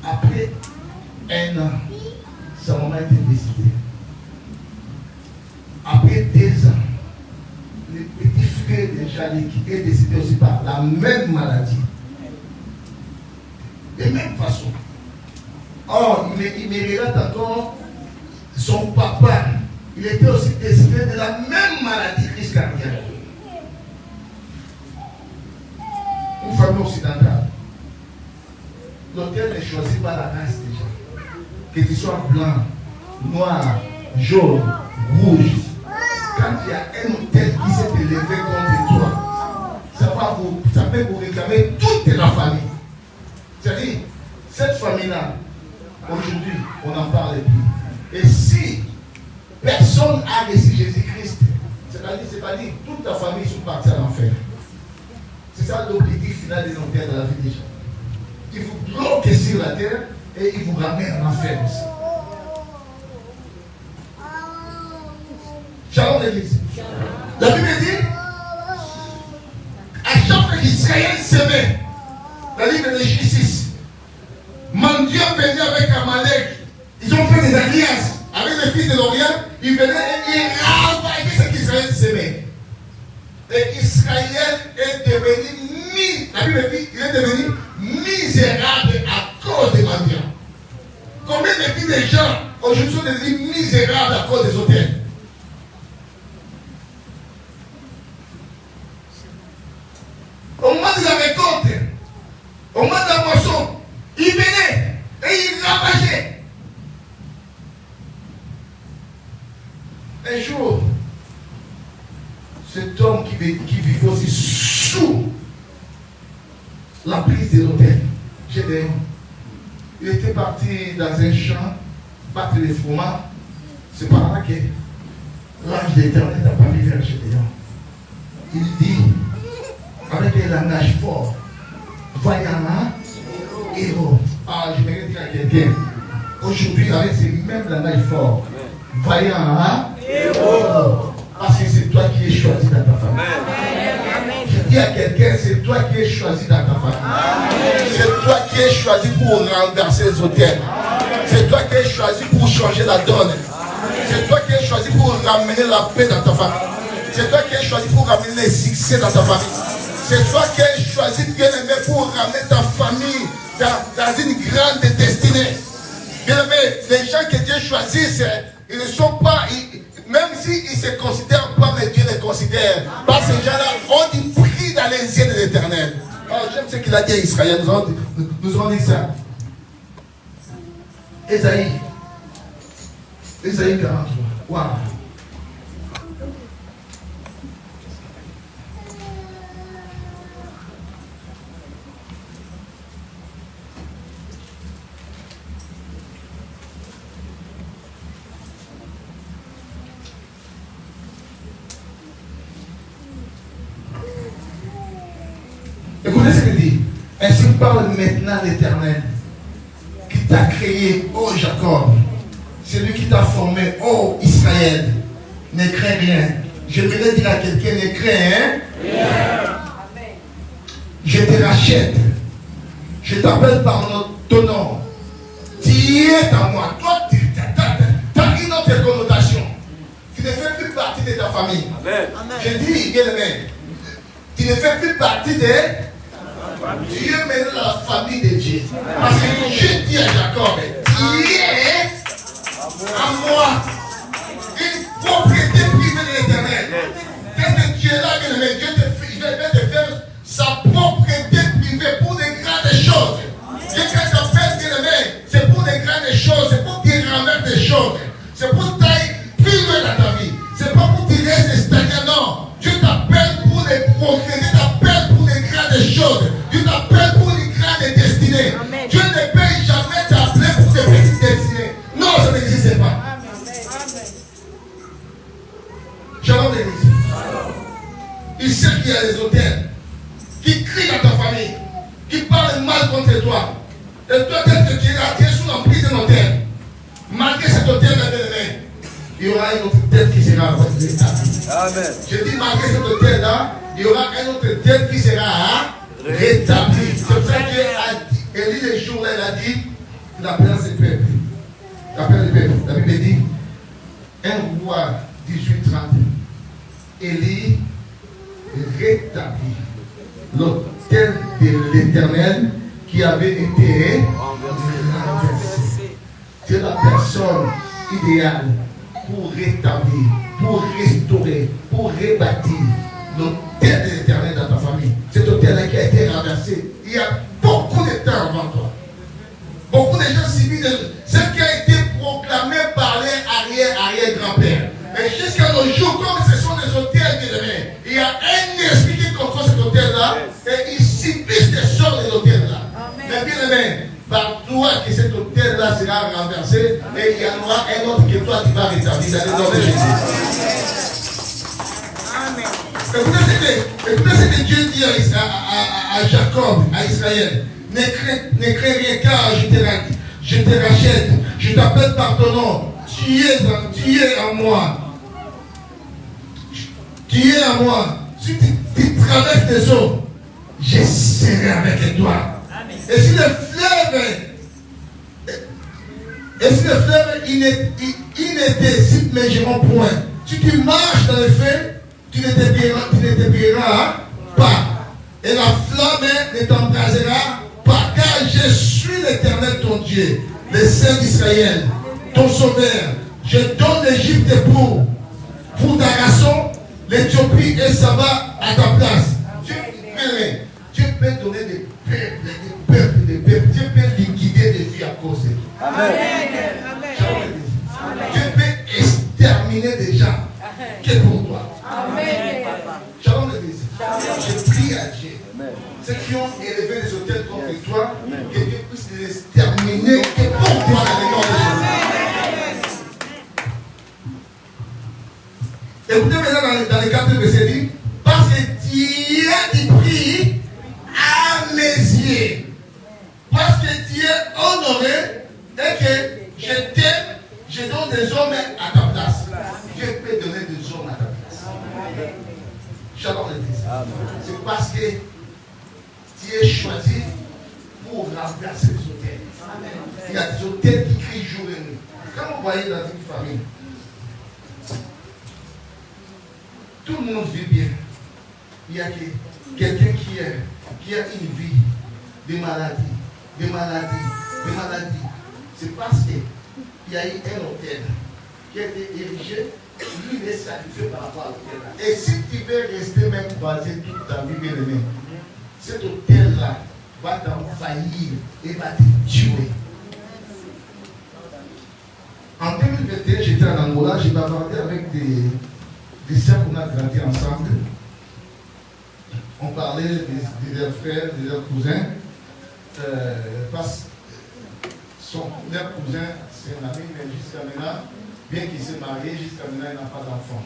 Après 1 an, sa maman était décédée. Après 2 ans, le petit frère de Jean-Luc est décédé aussi par la même maladie. De même façon. Or, il me regarde encore son papa. Il était aussi décédé de la même maladie, crise cardiaque. Une famille occidentale. L'autel ne choisit pas la race déjà. Que tu sois blanc, noir, jaune, rouge. Quand il y a un autel qui s'est élevé contre toi, ça peut vous réclamer toute la famille. C'est-à-dire, cette famille-là, aujourd'hui, on n'en parle plus. Et si personne n'a reçu Jésus-Christ, c'est-à-dire toute ta famille sont partis à l'enfer. C'est ça l'objectif final des autels de la vie des gens. Ils vous bloquent sur la terre et ils vous ramènent en enfer aussi. Shalom l'église. La Bible dit, à chaque fois qu'Israël s'aimait, la livre de J6, Mandian venait avec Amalek. Ils ont fait des alliances avec les fils de l'Orient. Ils venaient et ils ravageaient ce qu'Israël s'aimait. Et Israël est devenu, la Bible dit, il est devenu misérable à cause des mendiants. Combien de gens aujourd'hui sont devenus misérables à cause des autels? Au moment de la récolte, au moment de la moisson, ils venaient et ils ravageaient. Un jour, cet homme qui vivait aussi sous la prise de l'autel, Gédéon. Il était parti dans un champ, battre les fromages. C'est par là que l'ange d'Éternel n'a pas vu vers Gédéon. Il dit, avec un langage fort, vaillant héros. Ah, je vais dire à quelqu'un, aujourd'hui, avec ces mêmes langages forts, vaillant héros. Parce que c'est toi qui es choisi dans ta famille. Je dis à quelqu'un, c'est toi qui es choisi dans ta famille. C'est toi qui es choisi pour renverser les hôtels. C'est toi qui es choisi pour changer la donne. C'est toi qui es choisi pour ramener la paix dans ta famille. C'est toi qui es choisi pour ramener les succès dans ta famille. C'est toi qui es choisi, bien aimé, pour ramener ta famille dans une grande destinée. Bien aimé, les gens que Dieu choisit, ils ne sont pas... Même s'ils ne se considèrent pas, mais Dieu les considère. Parce que ces gens-là ont du prix dans les yeux de l'Éternel. Oh, j'aime ce qu'il a dit à Israël. Nous avons dit ça. Ésaïe 43. Waouh. Écoutez ce qu'il dit. Ainsi parle maintenant l'Éternel qui t'a créé, ô Jacob. C'est lui qui t'a formé, ô Israël. Ne crains rien. Je voulais dire à quelqu'un, ne crains rien. Je te rachète. Je t'appelle par ton nom. Tu es à moi. Toi, tu as une autre connotation. Tu ne fais plus partie de ta famille. Amen. Je dis, bien aimé, tu ne fais plus partie de... Dieu mène la famille de Dieu. Parce que Dieu dit à Jacob, tu es à moi une propriété privée de l'Éternel. Qu'est-ce que tu es là, bien aimé? Dieu va te faire sa propriété privée pour des grandes choses. Dieu, quand t'appelle, bien aimé, c'est pour des grandes choses, c'est pour tirer envers des choses. C'est pour tailler plus loin dans ta vie. C'est pas pour tirer ces stagnants, non. Dieu t'appelle pour les propriétés, t'appelle pour des grandes choses. Dieu t'appelle pour une grande destinée. Amen. Dieu ne peut jamais t'appeler pour des petites destinées. Non, ça n'existe pas. Shalom l'église. Il sait qu'il y a des hôtels qui crient dans ta famille, qui parlent mal contre toi. Et toi, tel que tu es là, tu es sous l'emprise d'un hôtel. Malgré cet hôtel-là, il y aura une autre tête qui sera rétablie. Amen. Je dis, malgré cet hôtel-là, il y aura une autre tête qui sera rétabli. C'est pour ça que Élie, les jours-là, il a dit qu'il appelle ses peuples. Il appelle les peuples. La Bible dit 1 roi 18:30. Élie rétablit l'autel de l'Éternel qui avait été renversé. C'est la personne idéale pour rétablir, pour restaurer, pour rebâtir l'autel de l'Éternel dans ta famille. Cet hôtel-là qui a été renversé il y a beaucoup de temps avant toi. Beaucoup de gens subissent ce qui a été proclamé par les arrière-grands-pères. Et jusqu'à nos jours, comme ce sont des hôtels bien-aimés, il y a un esprit qui contrôle cet hôtel-là et ils subissent des sorts de l'hôtel-là. Mais bien-aimé, par toi que cet hôtel-là sera renversé et il y en aura un autre que toi tu vas rétablir dans le nom de Jésus. Écoutez ce que Dieu dit à Jacob, à Israël. Ne crains rien car je te rachète. Je t'appelle par ton nom. Tu es à moi. Tu es à moi. Si tu traverses les eaux, je serai avec toi. Et si le fleuve, il ne décide mes géants point. Si tu marches dans le feu, tu ne t'ébranleras pas. Et la flamme ne t'embrasera pas. Car je suis l'Éternel ton Dieu, le Saint d'Israël, ton sauveur. Je donne l'Égypte pour ta rançon, l'Éthiopie et Saba à ta place. Dieu peut donner des peuples. Dieu peut liquider des vies à cause de toi. Amen. Dieu peut exterminer des gens qui est pour toi. Amen. Shalom l'église. Je prie à Dieu. Ceux qui ont élevé les hôtels contre toi, Que Dieu puisse les exterminer et pour toi dans les noms de Jésus. Écoutez maintenant dans les 4 versets dit, parce que Dieu dit prie à mes yeux. Parce que Dieu est honoré et que je t'aime, je donne des hommes à ta place. Dieu peut donner des hommes à ta place. J'adore le texte. C'est parce que Dieu est choisi pour remplacer les hôtels. Il y a des hôtels qui crient jour et nuit. Quand vous voyez dans une famille, tout le monde vit bien. Il y a quelqu'un qui a une vie, des maladies. C'est parce qu'il y a eu un hôtel qui a été érigé, lui il est satisfait par rapport à l'hôtel là. Et si tu veux rester même basé toute ta vie, bien aimé, cet hôtel-là va t'envahir et va te tuer. En 2021, j'étais en Angola, j'ai bavardé avec des sœurs qu'on a grandi ensemble. On parlait de leurs frères, de leurs cousins. Parce leur cousin, c'est un ami, mais jusqu'à maintenant, bien qu'il s'est marié, jusqu'à maintenant, il n'a pas d'enfant.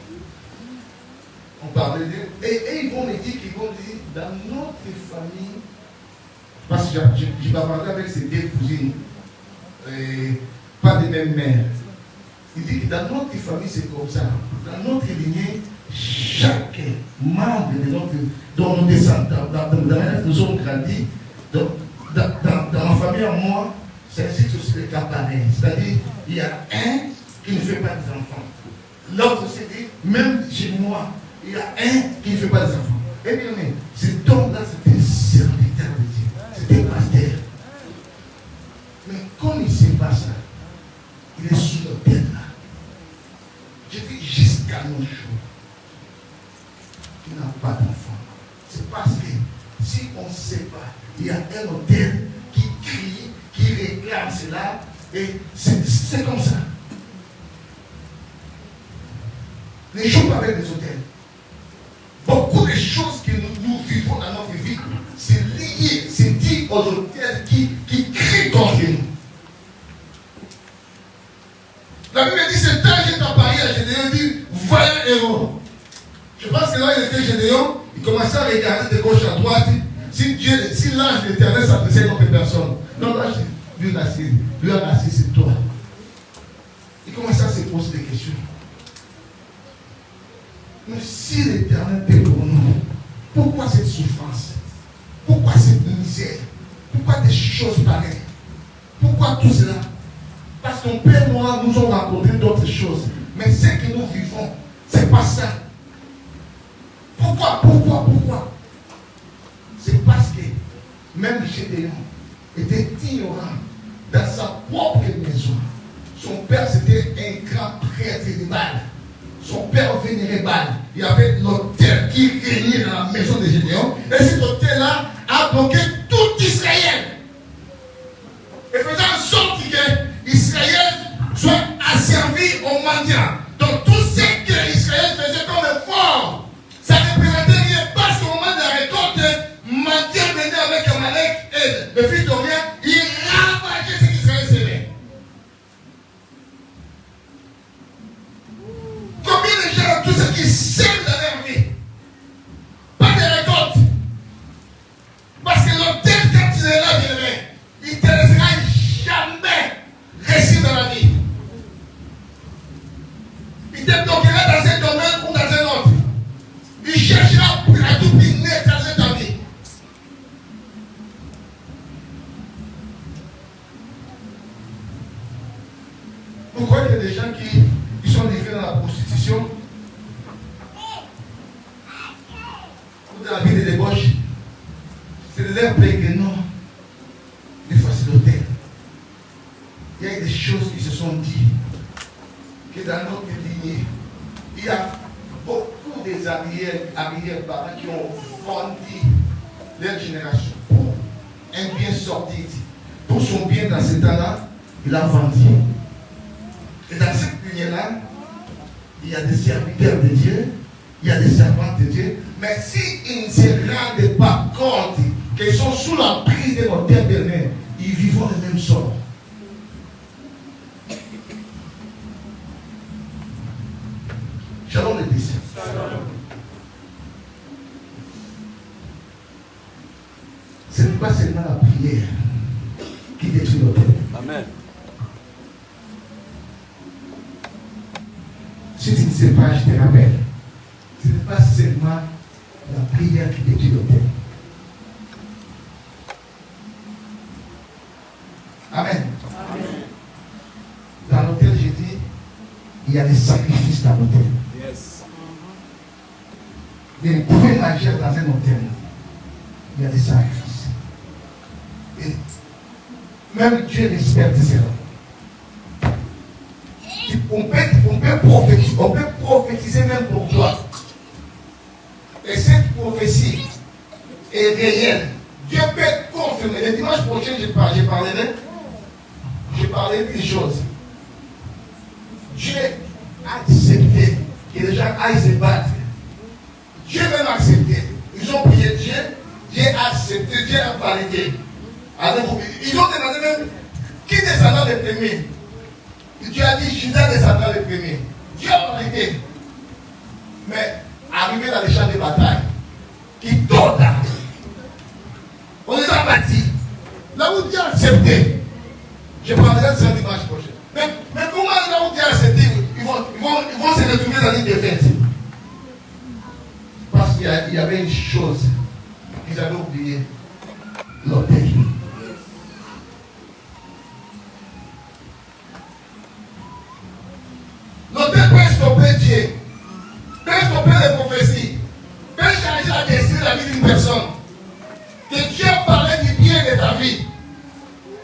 On parlait d'eux. Et ils vont me dire dans notre famille, parce que j'ai bavardé avec ces deux cousines, pas de même mère. Il dit que dans notre famille, c'est comme ça. Dans notre lignée, chaque membre de notre, dont nous descendons, dans la manière que nous sommes grandis, dans ma famille, en moi, c'est ainsi que c'est le cas pareil. C'est-à-dire, il y a un qui ne fait pas des enfants. L'autre aussi dit, même chez moi, il y a un qui ne fait pas des enfants. Eh bien, mais cet homme-là, c'était un serviteur de Dieu. C'était pasteur. Mais comme il ne sait pas ça, il est sous l'autel là. Je dis jusqu'à nos jours, il n'a pas d'enfant. C'est parce que si on ne sait pas, il y a un hôtel qui crie, qui réclame cela, et c'est comme ça. Ne joue pas avec les hôtels. Beaucoup de choses que nous vivons dans notre vie, c'est lié, c'est dit aux hôtels qui crient contre nous. La Bible dit, c'est un qui est apparu à Gédéon, il dit, voilà un héros. Je pense que là, il était Gédéon, il commençait à regarder de gauche à droite. Si l'ange de l'Éternel s'adressait à une autre personne, non, l'ange, lui a assis, c'est toi. Il commençait à se poser des questions. Mais si l'Éternel est pour nous, pourquoi cette souffrance? Pourquoi cette misère? Pourquoi des choses pareilles? Pourquoi tout cela? Parce qu'on Père noir nous ont raconté d'autres choses. Mais ce que nous vivons, c'est pas ça. Pourquoi? C'est parce que même Gédéon était ignorant dans sa propre maison. Son père, c'était un grand prêtre de Baal. Son père vénérait Baal. Il y avait l'autel qui régnait dans la maison de Gédéon. Et cet autel-là a bloqué tout Israël. Et faisant en sorte que Israël soit asservi aux mendiants. Donc tout ce que Israël faisait comme effort, ça ne représentait rien. Parce qu'au moment de la récolte, mendiant venait avec Amalek et le fils d'Orien, il ravageait ce qu'Israël s'aimait. Combien de gens, tous ceux qui s'aiment dans leur vie, pas de récolte. Parce que l'autel, quand il est là, il ne te laissera jamais réussir dans la vie. Il te bloquera dans un domaine ou dans un autre. Il cherchera à tout piner dans ta vie. Vous croyez qu'il y a des gens qui sont livrés dans la prostitution ou dans la vie de débauche? C'est de leur paix que non. Des fois, c'est l'autel. Il y a des choses qui se sont dites que dans notre lignée, il y a beaucoup des arrière-parents qui ont vendu leur génération pour un bien sordide. Pour son bien dans ce temps-là, il a vendu. Et dans cette lignée-là, il y a des serviteurs de Dieu, il y a des servantes de Dieu, mais s'ils ne se rendent pas compte qu'ils sont sous la prise de notre bien-aimé, ils vivront le même sort. Shalom l'église. Ce n'est pas seulement la prière qui détruit l'autel. Amen. Si tu ne sais pas, je te rappelle. Ce n'est pas seulement la prière qui détruit l'autel. Amen. Amen. Dans l'autel, j'ai dit, il y a des sacrifices dans l'autel. Yes. Mais vous pouvez agir dans un hôtel. Il y a des sacrifices. Et même Dieu respecte cela. On peut prophétiser même pour toi. Et cette prophétie est réelle. Dieu peut confirmer. Le dimanche prochain, je parlerai d'une chose. Dieu a accepté que les gens aillent se battre. Dieu même a accepté. Ils ont prié Dieu. Dieu a accepté. Dieu a validé. Alors, ils ont demandé même qui descendra le premier. Dieu a dit Judas descendra le premier. Dieu a validé. Mais arrivé dans les champs de bataille, qui tournent, on les a bâtis. Là où Dieu a accepté, je parlerai de ça dimanche prochain. Mais comment là où Dieu a accepté, ils vont se retrouver dans une défaite. Parce qu'il y avait une chose qu'ils avaient oublié, l'autel. L'autel peut stopper Dieu, peut stopper les prophéties, peut changer la destinée de la vie d'une personne. Que Dieu parlait du bien de ta vie.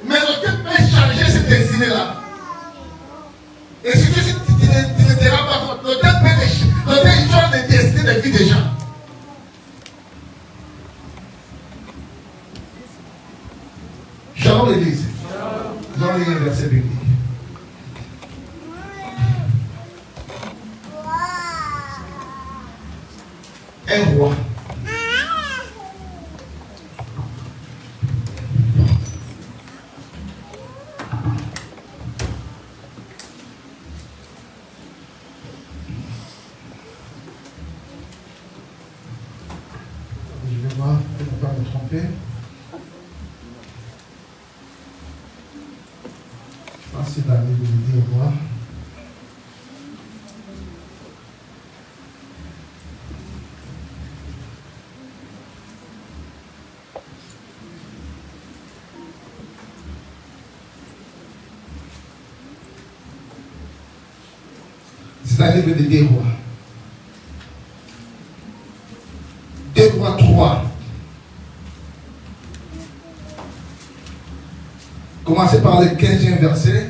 Mais l'autel peut changer cette destinée-là. Et si tu ne te rends pas compte, l'autel change les destinées de la vie des gens. Shalom l'église. Nous allons lire un verset biblique. Un roi. Je vais voir, je ne vais pas me tromper. Je pense que c'est dans le livre des rois. C'est un livre de 2 rois. 2 rois 3. Commencez par le 15e verset.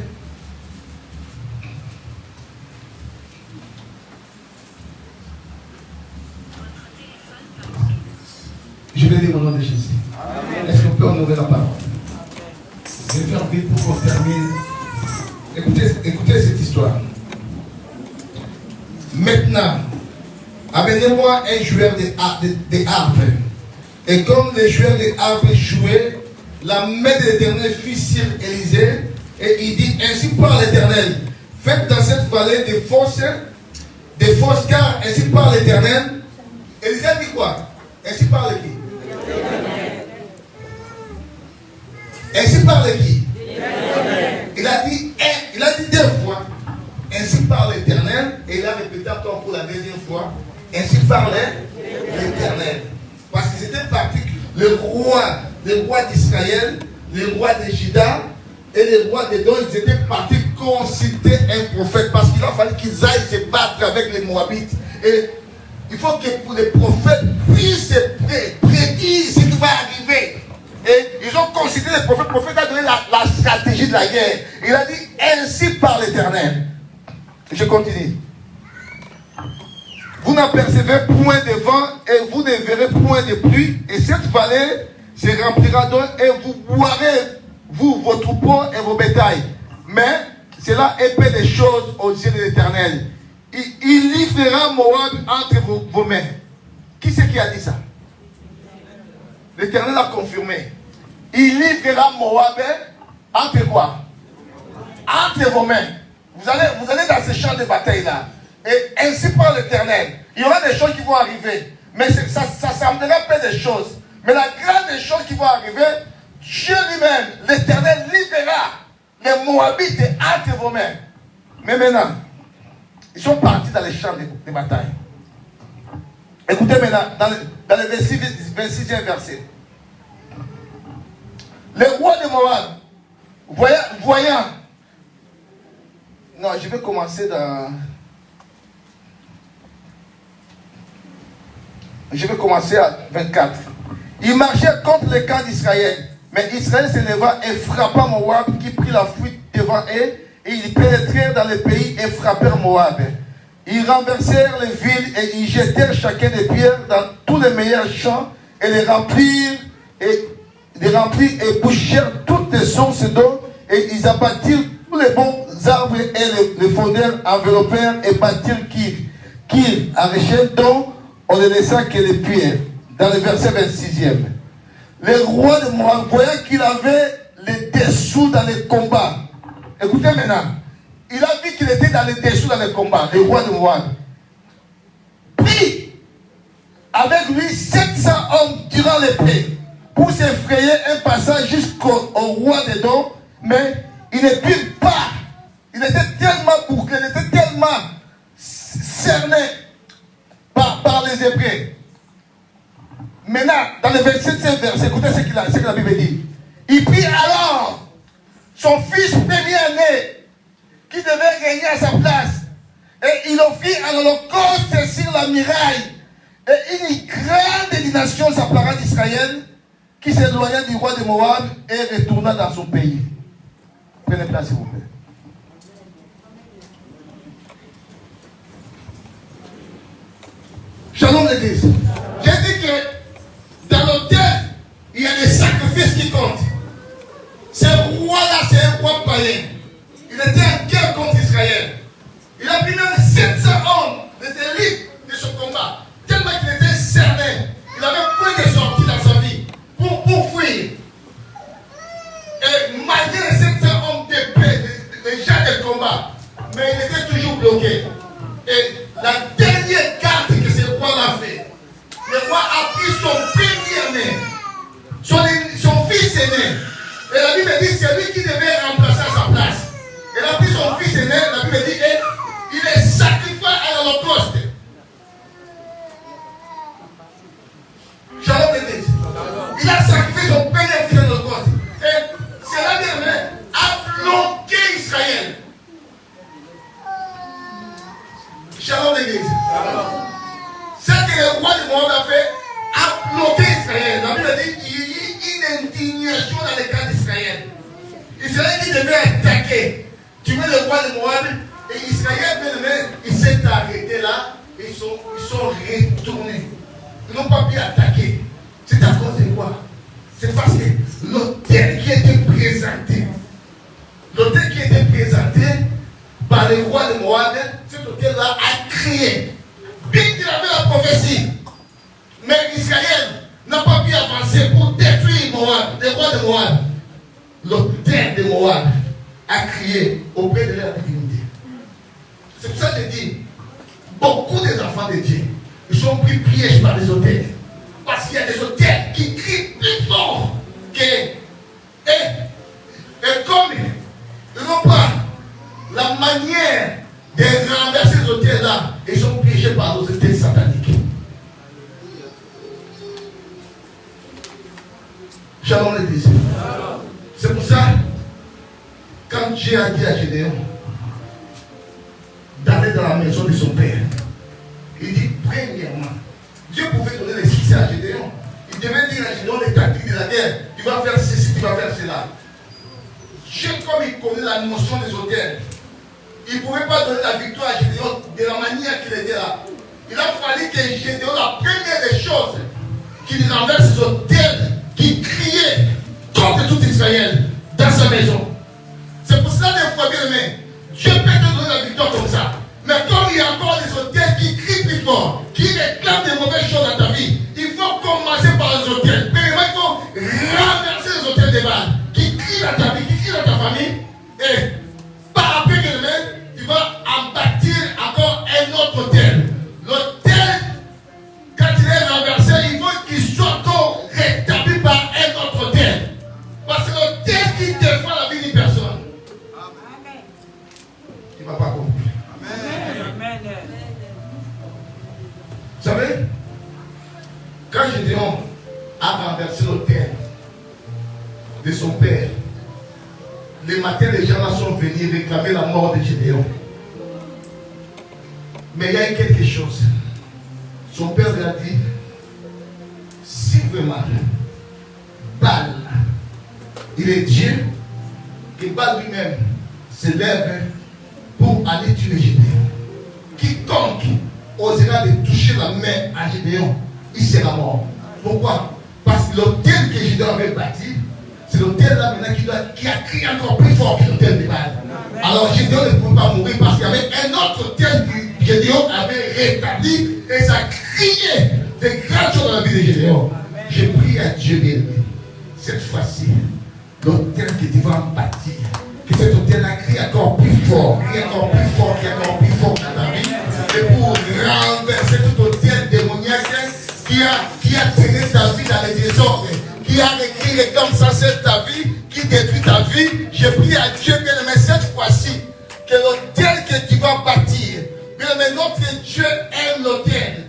Je vais lire au nom de Jésus. Est-ce qu'on peut honorer la parole? Je vais faire vite pour qu'on termine. Écoutez cette histoire. Maintenant, amenez-moi un joueur de harpe. Et comme les joueurs de harpe jouaient, la main de l'Éternel fut sur Élisée. Et il dit, ainsi parle l'Éternel, faites dans cette vallée des fosses, car ainsi parle l'Éternel. Élisée dit quoi? Ainsi parle qui? Ainsi parle qui? Il a dit 2 fois. Ainsi parle l'Éternel, et il a répété encore pour la 2e fois, ainsi parle l'Éternel. Parce qu'ils étaient partis, le roi d'Israël, le roi de Juda et le roi d'Édom, ils étaient partis consulter un prophète, parce qu'il a fallu qu'ils aillent se battre avec les Moabites. Et il faut que les prophètes puissent prédire ce qui va arriver. Et ils ont consulté le prophète. Le prophète a donné la stratégie de la guerre. Il a dit, ainsi parle l'Éternel. Je continue. Vous n'apercevez point de vent et vous ne verrez point de pluie. Et cette vallée se remplira d'eau et vous boirez, vous, vos troupeaux et vos bétails. Mais cela est peu de choses aux yeux de l'Éternel. Il y fera Moab entre vos mains. Qui c'est qui a dit ça? L'Éternel a confirmé. il livrera Moab entre quoi? Entre vos mains. Vous allez dans ce champ de bataille-là. Et ainsi par l'Éternel. Il y aura des choses qui vont arriver. Mais ça semblera pas des choses. Mais la grande chose qui va arriver, Dieu lui-même, l'Éternel livrera les Moabites entre vos mains. Mais maintenant, ils sont partis dans les champs de bataille. Écoutez maintenant, dans le 26e verset. Le roi de Moab, voyant. Non, je vais commencer dans. Je vais commencer à 24. Il marchait contre le camp d'Israël. Mais Israël se leva et frappa Moab, qui prit la fuite devant eux. Et ils pénétrèrent dans le pays et frappèrent Moab. Ils renversèrent les villes et ils jetèrent chacun des pierres dans tous les meilleurs champs et les remplirent et bouchèrent toutes les sources d'eau. Et ils abattirent tous les bons arbres et les fondèrent, enveloppèrent et battirent Kir, Aréchel, dont on ne laissa que les pierres. Dans le verset 26e. Le roi de Moab, voyant qu'il avait les dessous dans les combats. Écoutez maintenant. Il a vu qu'il était dans les dessous dans les combats. Le roi de Moab. Pris avec lui 700 hommes durant l'épée pour s'effrayer un passage jusqu'au roi des dons. Mais il ne put pas. Il était tellement bouclé, il était tellement cerné par les Hébreux. Maintenant, dans le 27e verset, écoutez ce que la Bible dit. Il prit alors son fils premier-né qui devait régner à sa place. Et il offrit un holocauste sur la muraille. Et une grande indignation s'empara d'Israël qui s'éloigna du roi de Moab et retourna dans son pays. Prenez place, s'il vous plaît. Shalom l'église. J'ai dit que dans l'autel, il y a des sacrifices qui comptent. Ce roi-là, c'est un roi païen. Il était en guerre contre Israël. Il a pris même 700 hommes des élites de ce combat. Tellement qu'il était cerné. Il avait point de sortie dans sa vie pour fuir. Et malgré les 700 hommes d'épée, les gens de combat, mais il était toujours bloqué. Et la dernière carte que ce roi-là fait, le roi a pris son premier-né, son fils aîné. Et la Bible dit c'est lui qui devait remplacer à sa place. Il a pris son fils aîné, la Bible dit, et il est sacrifié à l'holocauste. Shalom l'église. Il a sacrifié son premier fils à l'holocauste. Et cela a bloqué Israël. Shalom l'église. Ce que le roi de Moab a fait a bloqué Israël. La Bible dit qu'il y a eu une indignation dans le camp d'Israël. Israël qui devait attaquer. Tu veux le roi de Moab et Israël, il s'est arrêté là et ils sont retournés. Ils n'ont pas pu attaquer. C'est à cause de quoi? C'est parce que l'autel qui était présenté, par le roi de Moab, cet autel-là a crié. Bien qu'il avait la prophétie, mais Israël n'a pas pu avancer pour détruire Moab, le roi de Moab. L'autel de Moab a crié auprès de leur divinité. C'est pour ça que je dis, beaucoup des enfants de Dieu, ils sont pris pièges par les autels. Parce qu'il y a des autels qui crient plus fort que. Et comme ils n'ont pas la manière de renverser les autels-là, ils sont piégés par les autels sataniques. Shalom l'église. C'est pour ça, quand Dieu a dit à Gédéon d'aller dans la maison de son père, il dit premièrement, Dieu pouvait donner les succès à Gédéon. Il devait dire à Gédéon les tactiques de la guerre. Tu vas faire ceci, tu vas faire cela. Dieu, comme il connaît la notion des autels, il ne pouvait pas donner la victoire à Gédéon de la manière qu'il était là. Il a fallu que Gédéon, la première des choses, qu'il renverse les autels qui criaient contre tout Israël dans sa maison. C'est pour cela, des fois, bien aimé, Dieu peut te donner la victoire comme ça. Mais comme il y a encore des autels qui crient plus fort, qui réclament des mauvaises choses dans ta vie, il faut commencer par les autels. Mais il faut renverser les autels famille. Et par après, il va en bâtir encore un autre hôtel. L'hôtel, quand il est renversé, il faut qu'il soit encore rétabli par un autre hôtel. Parce que l'hôtel qui défend la vie d'une personne, il ne va pas compris. Vous savez, quand Gédéon a renversé l'hôtel de son père, le matin, les gens là sont venus réclamer la mort de Gédéon. Mais il y a eu quelque chose. Son père lui a dit, si vraiment Baal, il est Dieu, que Baal lui-même se lève pour aller tuer Gédéon. Quiconque osera de toucher la main à Gédéon, il sera mort. Pourquoi? Parce que l'hôtel que Gédéon avait bâti, c'est l'hôtel là maintenant qui a crié encore plus fort que l'hôtel de Baal. Alors Gédéon ne pouvait pas mourir parce qu'il y avait un autre hôtel que Gédéon avait rétabli et ça criait des grandes choses dans la vie de Gédéon. Je prie à Dieu bien-aimé, cette fois-ci, l'hôtel que tu vas bâtir, que cet hôtel-là crie encore plus fort, crie encore plus fort, crie encore plus fort dans ta vie, et pour renverser tout hôtel démoniaque qui a traîné ta vie dans les désordres, qui a écrit comme ça c'est ta vie, qui détruit ta vie. Je prie à Dieu, bien-aimé, cette fois-ci, que l'hôtel que tu vas bâtir, bien-aimé, notre Dieu aime l'hôtel.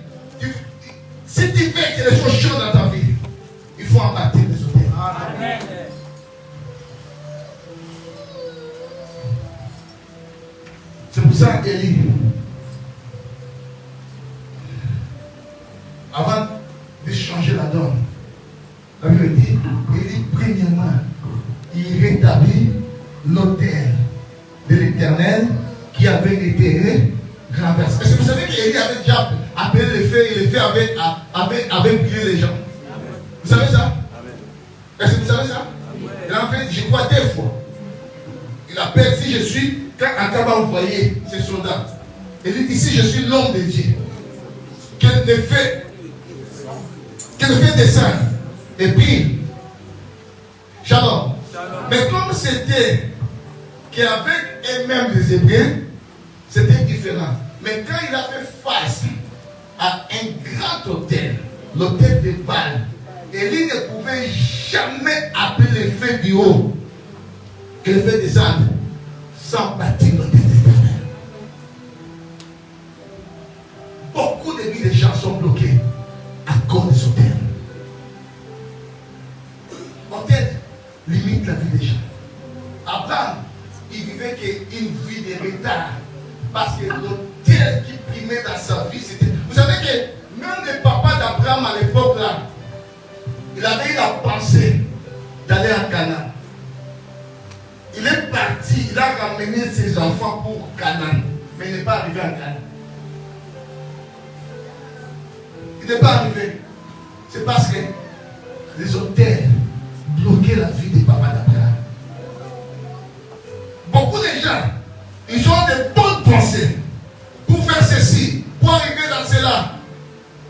Si tu veux que les choses changent dans ta vie, il faut en bâtir des hôtels. Amen. C'est pour ça qu'Élie, avant de changer la donne, la Bible dit, Élie, premièrement, il rétablit l'autel de l'Éternel qui avait été renversé. Est-ce que vous savez qu'Élie avait déjà appelé les feux et les feux avaient brûlé les gens? Vous savez ça? Est-ce que vous savez ça? Il a fait, je crois, 2 fois. Il appelle, si je suis, quand Akab a envoyé ses soldats, il dit, ici je suis l'homme de Dieu. Que le feu descende. Et puis, Shalom. Mais comme c'était qu'avec eux-mêmes les Hébreux, c'était différent. Mais quand il a fait face à un grand hôtel, l'hôtel de Baal, Élie ne pouvait jamais appeler le feu du haut, que le feu descende, sans bâtir l'hôtel d'Éternel. Beaucoup de vies de gens sont bloqués à cause des hôtels. Hôtel limite la vie des gens. Abraham, il vivait une vie de retard. Parce que l'hôtel qui primait dans sa vie, c'était... Vous savez que même le papa d'Abraham à l'époque là, il avait eu la pensée d'aller à Canaan. Il est parti, il a ramené ses enfants pour Canaan, mais il n'est pas arrivé à Canaan. Il n'est pas arrivé. C'est parce que les hôtels bloquaient la vie des papas d'Abraham. Beaucoup de gens, ils ont des bonnes pensées pour faire ceci, pour arriver dans cela.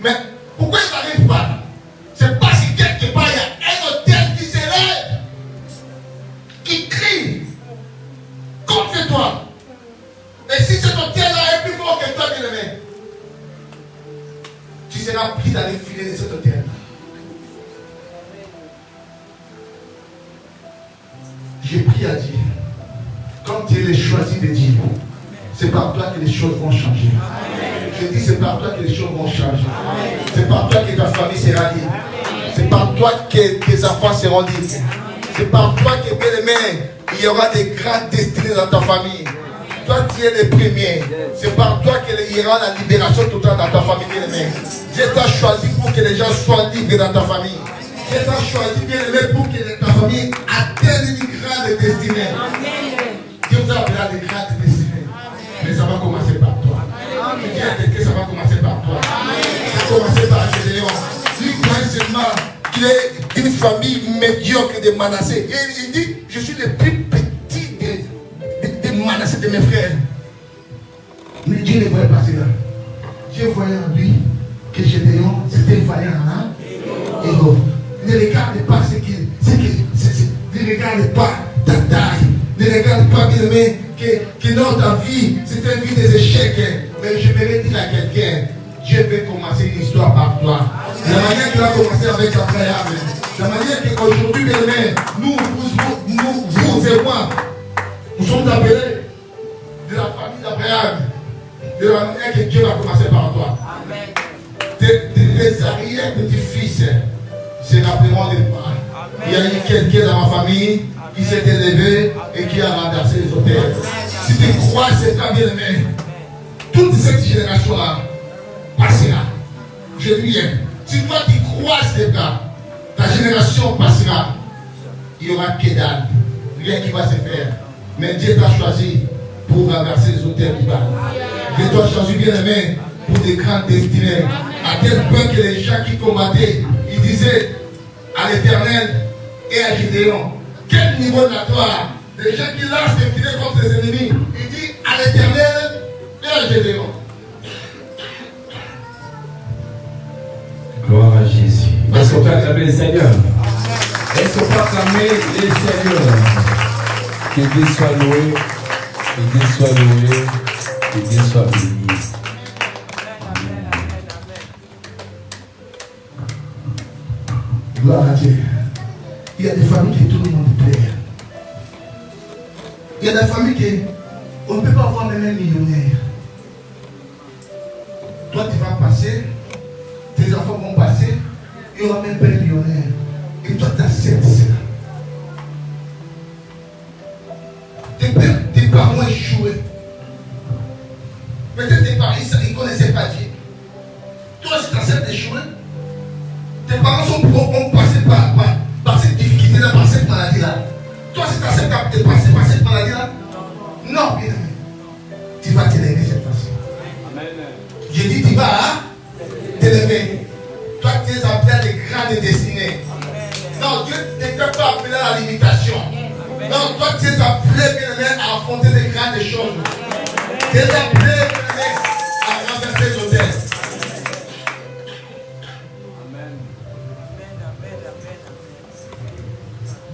Mais pourquoi ils n'arrivent pas? C'est parce que quelque part, il y a un hôtel qui s'élève, qui crie contre toi. Et si cet hôtel-là est plus fort que toi, bien-aimé, tu seras pris dans les filets de cet hôtel. J'ai prié à Dieu. Comme tu es le choisi de Dieu, c'est par toi que les choses vont changer. Je dis, c'est par toi que les choses vont changer. C'est par toi que ta famille sera libre. C'est par toi que tes enfants seront libres. C'est par toi que, bien aimé, il y aura des grandes destinées dans ta famille. Toi, tu es le premier. C'est par toi qu'il y aura la libération totale dans ta famille, bien aimé. Dieu t'a choisi pour que les gens soient libres dans ta famille. Dieu t'a choisi, bien aimé, pour que ta famille atteigne une grande destinée. Dieu vous a appelé à des grandes destinées. Mais ça va commencer par toi. Je dis à quelqu'un, ça va commencer par toi. Ça va commencer par Gédéon. Lui, croit seulement qu'il est une famille médiocre de Manassé. Et il dit, je suis le plus petit de Manassé, de mes frères. Mais Dieu ne voyait pas cela. Dieu voyait en lui que Gédéon, c'était vaillant. Hein? Ne regarde pas ne regarde pas ta taille. Ne bien-aimé, que dans ta vie, c'est une vie des échecs. Mais je vais dire à quelqu'un, Dieu veut commencer une histoire par toi. De la manière qu'il a commencé avec Abraham. De la manière qu'aujourd'hui, bien-aimé, nous et moi, nous sommes appelés de la famille d'Abraham. De la manière que Dieu va commencer par toi. Tes arrière-petits-fils se rappelleront de toi. Il y a eu quelqu'un dans ma famille qui s'est élevé et qui a renversé les hôtels. Si tu crois, c'est ta bien-aimé. Toute cette génération-là passera. Je dis bien. Si toi tu crois, c'est ça. Ta génération passera. Il y aura que dalle. Rien qui va se faire. Mais Dieu t'a choisi pour renverser les hôtels du bas. Dieu t'a choisi, bien-aimé, pour des grandes destinées. À tel point que les gens qui combattaient, ils disaient à l'Éternel et à Gédéon, quel niveau de la gloire. Les gens qui lancent des filets contre les ennemis, ils disent à l'Éternel et à Gédéon. Gloire à Jésus. Est-ce qu'on peut acclamer les Seigneurs? Est-ce qu'on peut acclamer les Seigneurs? Que Dieu soit loué, que Dieu soit loué, que Dieu soit béni. Gloire à Dieu. Il y a des familles qui tout le monde plaît. Il y a des familles qui on ne peut pas avoir même un millionnaire. Toi tu vas passer, tes enfants vont passer, il n'y aura même pas un millionnaire. Et toi tu acceptes cela. Tes parents échoués. Peut-être tes parents ils ne connaissaient pas Dieu. Toi si tu acceptes d'échouer, tes parents ont passé par cette difficulté-là, par cette maladie-là. Toi, si tu acceptes de passer par cette maladie-là, non, bien aimé. Tu vas t'élever cette fois-ci. Je dis, tu vas t'élever. Toi, tu es appelé à des grandes destinées. Non, Dieu ne t'a pas appelé à la limitation. Non, toi, tu es appelé, bien aimé, à affronter des grandes choses. Tu es appelé, bien aimé, à renverser les hôtels.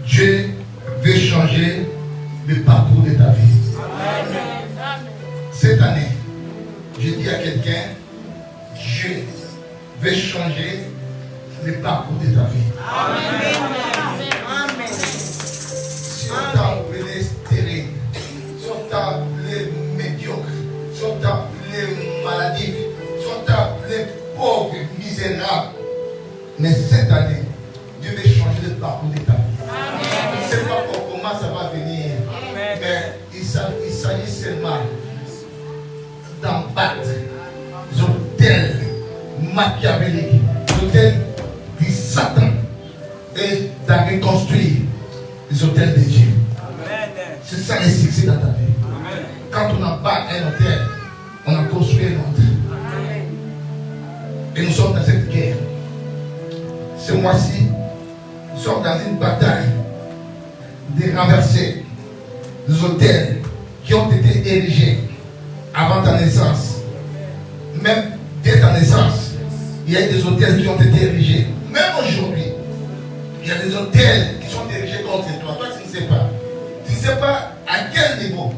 Dieu veut changer le parcours de ta vie. Cette année, je dis à quelqu'un, Dieu veut changer le parcours de ta vie. Si on t'a appelé stérile, si on t'a appelé médiocre, si on t'a appelé maladif, si on t'a appelé pauvre, misérable, mais cette année, Dieu veut changer le parcours de ta vie. Je ne sais pas comment ça va venir, mais il s'agit seulement d'embattre les hôtels machiavéliques, les hôtels du Satan, et de reconstruire les hôtels de Dieu. C'est ça le succès dans ta vie. Quand on abat un hôtel, on a construit un autre. Et nous sommes dans cette guerre. Ce mois-ci, nous sommes dans une bataille de renverser les hôtels qui ont été érigés avant ta naissance. Même dès ta naissance, il y a des hôtels qui ont été érigés. Même aujourd'hui, il y a des hôtels qui sont érigés contre toi. Toi, tu ne sais pas. Tu ne sais pas à quel niveau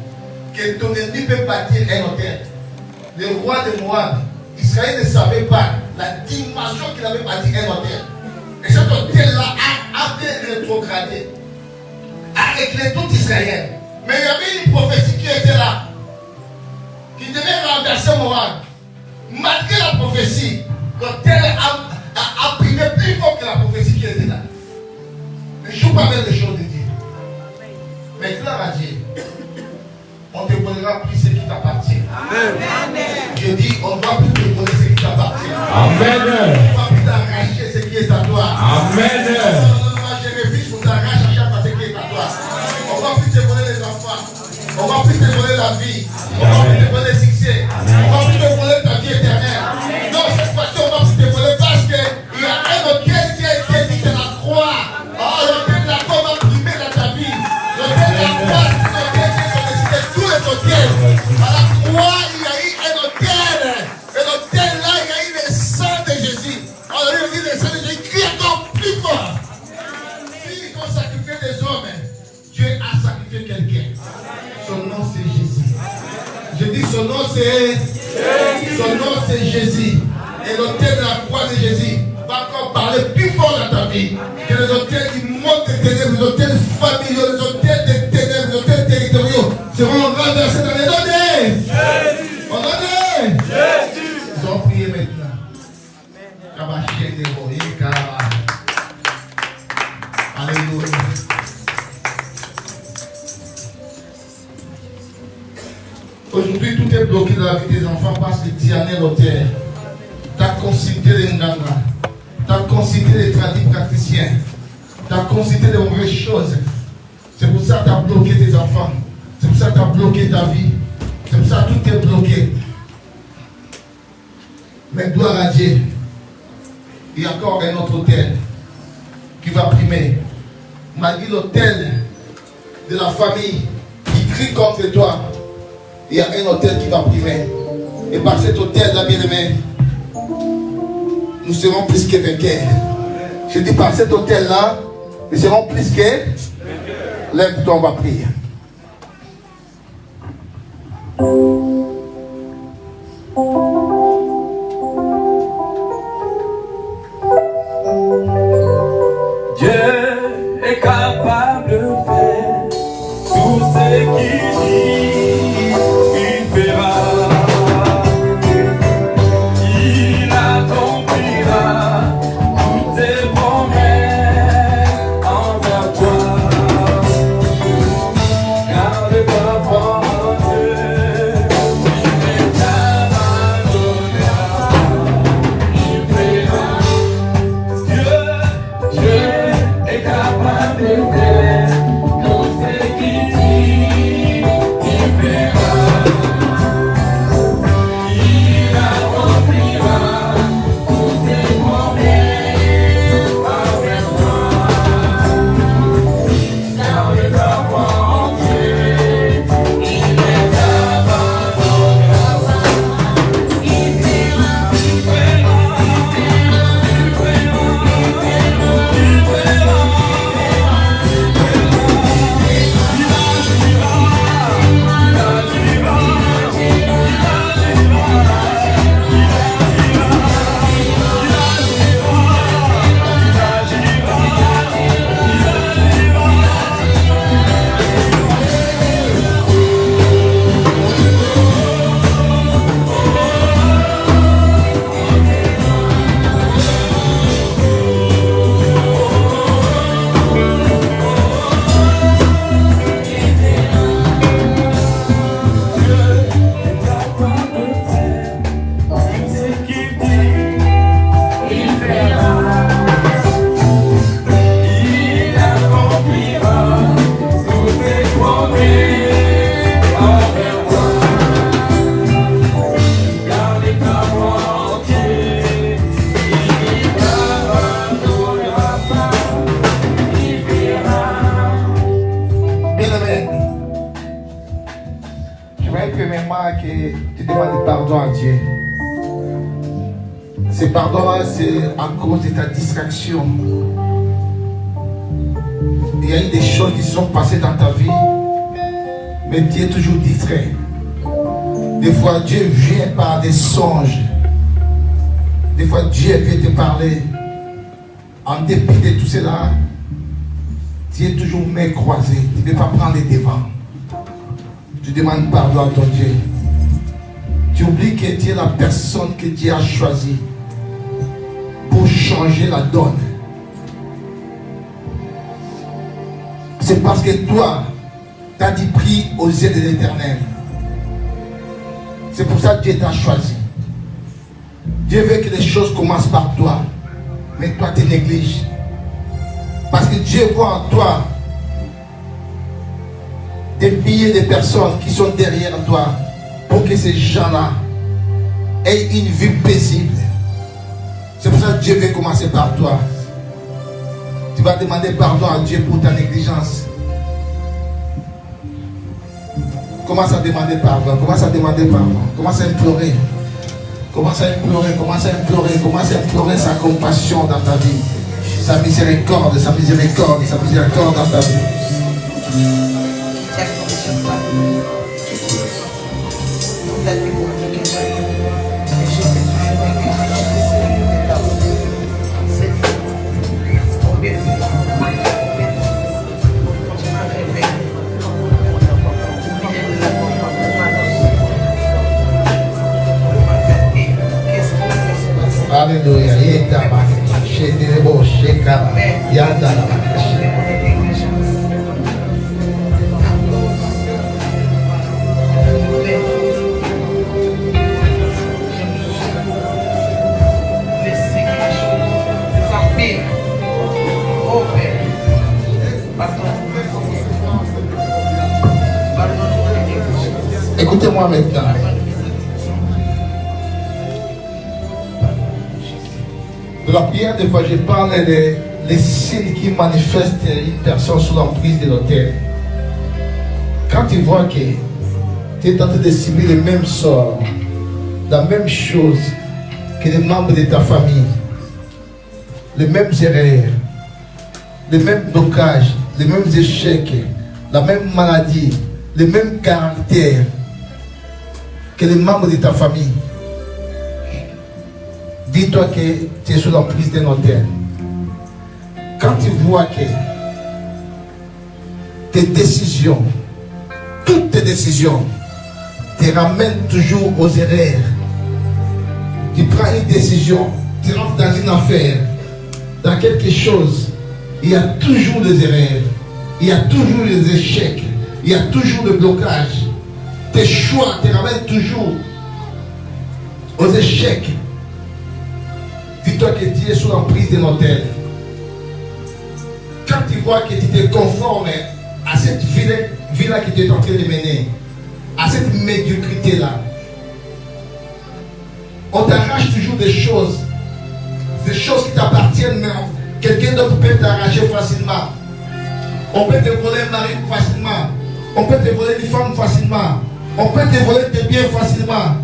que ton ennemi peut bâtir un hôtel. Le roi de Moab, Israël ne savait pas la dimension qu'il avait bâti un hôtel. Et cet hôtel-là a bien rétrogradé, a réglé tout Israël. Mais il y avait une prophétie qui était là, qui devait renverser Moab. Malgré la prophétie, l'hôtel a privé plus fort que la prophétie qui était là. Ne joue pas avec les choses de Dieu. Mais gloire à Dieu, on te donnera plus ce qui t'appartient. Je dis, on ne va plus te donner ce qui t'appartient. Amen. On ne va plus t'arracher ce qui est à toi. Amen. Je refuse qu'on t'arrache à chaque fois ce qui est à toi. On ne va plus te donner les enfants. On ne va plus te donner la vie. On ne va plus te donner le succès. On ne va plus te donner ta vie éternelle. Non, cette fois-ci, on ne va plus te donner parce qu'il y a un hôtel qui a été dit de la croix. Oh, l'hôtel de la croix va primer dans ta vie. L'hôtel de la croix, c'est l'hôtel qui est décidé tous les hôtels. À la croix, il y a eu un hôtel. Et l'hôtel là, il y a eu le sang de Jésus. Alors, il dit le sang de Jésus crie encore plus fort. S'ils ont sacrifié des hommes, Dieu a sacrifié quelqu'un. Son c'est Jésus. Et l'autel de la croix de Jésus va encore parler plus fort dans ta vie que les hôtels du monde des ténèbres, les hôtels familiaux, les hôtels des ténèbres, les hôtels territoriaux seront renversés dans les données. On donne. Ils ont prié maintenant. Alléluia. Aujourd'hui, tout est bloqué dans la vie des enfants parce que tu en es l'auteur. Tu as consulté les Nganga, tu as consulté les tradis praticiens, tu as consulté les mauvaises choses. C'est pour ça que tu as bloqué tes enfants. C'est pour ça que tu as bloqué ta vie. C'est pour ça que tout est bloqué. Mais gloire à Dieu. Il y a encore un autre hôtel qui va primer. Malgré l'hôtel de la famille qui crie contre toi, il y a un hôtel qui va primer. Et par cet hôtel-là, bien-aimé, nous serons plus que vainqueurs. Je dis par cet hôtel-là, nous serons plus que. Lève-toi, on va prier. Dieu est capable de faire tout ce qu'il dit, il fera. Il accomplira toutes ses promesses envers toi. Garde-toi pour Dieu, il ne t'abandonnera, il fera. Dieu est capable de faire tout ce qu'il dit, il fera. Il accomplira toutes ses promesses envers toi. Garde-toi pour Dieu, il ne t'abandonnera pas, il fera. Bien-aimé, je voudrais premièrement que tu demandes pardon à Dieu. Ce pardon-là, c'est à cause de ta distraction. Il y a eu des choses qui sont passées dans ta vie, mais tu es toujours distrait. Des fois, Dieu vient par des songes. Des fois, Dieu vient te parler. En dépit de tout cela, tu es toujours main croisée. Tu ne veux pas prendre les devants. Tu demandes pardon à ton Dieu. Tu oublies que tu es la personne que Dieu a choisie pour changer la donne. C'est parce que toi, tu as dit prie aux yeux de l'Éternel. C'est pour ça que Dieu t'a choisi. Dieu veut que les choses commencent par toi. Mais toi, tu négliges. Parce que Dieu voit en toi des milliers de personnes qui sont derrière toi pour que ces gens-là aient une vie paisible. C'est pour ça que Dieu veut commencer par toi. Tu vas demander pardon à Dieu pour ta négligence. Commence à demander pardon. Commence à demander pardon. Commence à implorer. Commence à implorer. Commence à implorer. Commence à implorer sa compassion dans ta vie. Sa miséricorde, sa miséricorde, sa miséricorde dans ta vie. Vous êtes Alléluia. Écoutez-moi maintenant. De la prière, des fois, je parle des signes qui manifestent une personne sous l'emprise de l'autel. Quand tu vois que tu es en train de subir le même sort, la même chose que les membres de ta famille, les mêmes erreurs, les mêmes blocages, les mêmes échecs, la même maladie, les mêmes caractères que les membres de ta famille. Dis-toi que tu es sous l'emprise d'un autel. Quand tu vois que tes décisions, toutes tes décisions, te ramènent toujours aux erreurs. Tu prends une décision, tu rentres dans une affaire, dans quelque chose, il y a toujours des erreurs, il y a toujours des échecs, il y a toujours des blocages. Tes choix te ramènent toujours aux échecs. Dis-toi que tu es sous l'emprise d'un autel. Quand tu vois que tu te conformes à cette vie-là que tu es en train de mener, à cette médiocrité-là, on t'arrache toujours des choses qui t'appartiennent, mais quelqu'un d'autre peut t'arracher facilement. On peut te voler un mari facilement. On peut te voler une femme facilement. On peut te voler des biens facilement.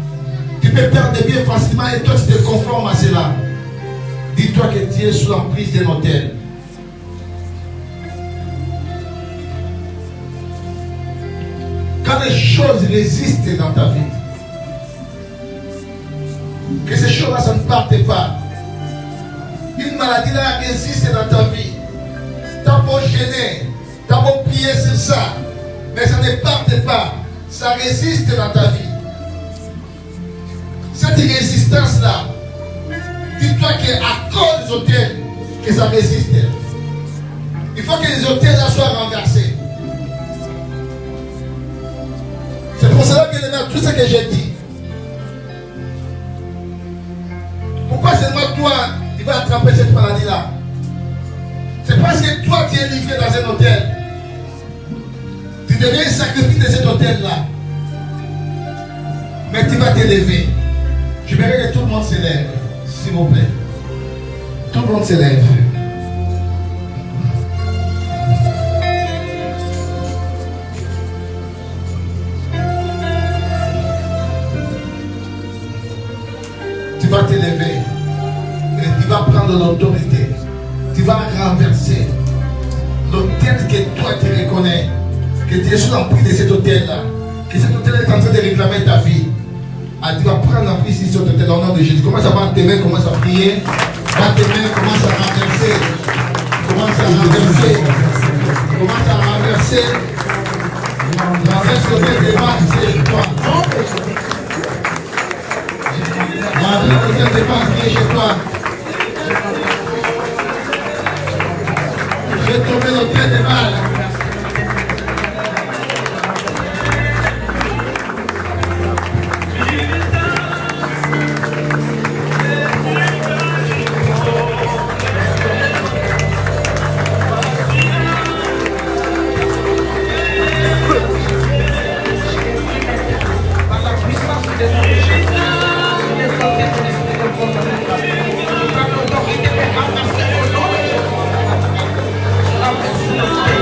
Tu peux perdre des biens facilement et toi tu te conformes à cela. Dis-toi que tu es sous l'emprise d'un autel. Quand les choses résistent dans ta vie, que ces choses-là, ça ne parte pas. Une maladie là résiste dans ta vie. T'as beau gêner, t'as beau prier sur ça, mais ça ne parte pas. Ça résiste dans ta vie. Cette résistance-là, dis-toi qu'à cause des hôtels, que ça résiste. Il faut que les hôtels là soient renversés. C'est pour cela que tout ce que j'ai dit. Pourquoi seulement toi, tu vas attraper cette maladie-là? C'est parce que toi, tu es livré dans un hôtel. Tu deviens sacrifié de cet hôtel-là. Mais tu vas t'élever. Je verrai que tout le monde s'élève, s'il vous plaît. Tout le monde s'élève. Tu vas t'élever. Et tu vas prendre l'autorité. Tu vas renverser l'autel que toi tu reconnais. Que tu es sous l'emprise de cet hôtel-là. Que cet hôtel est en train de réclamer ta vie. Ah, tu vas prendre l'emprise de cet hôtel au nom de Jésus. Commence à battre tes mains, commence à prier. Battre tes mains, commence à renverser. Commence à renverser. Commence à renverser. Renverse l'hôtel des mains, c'est chez toi. Renverse l'hôtel des mains, c'est chez toi. J'ai tombé l'hôtel des mains.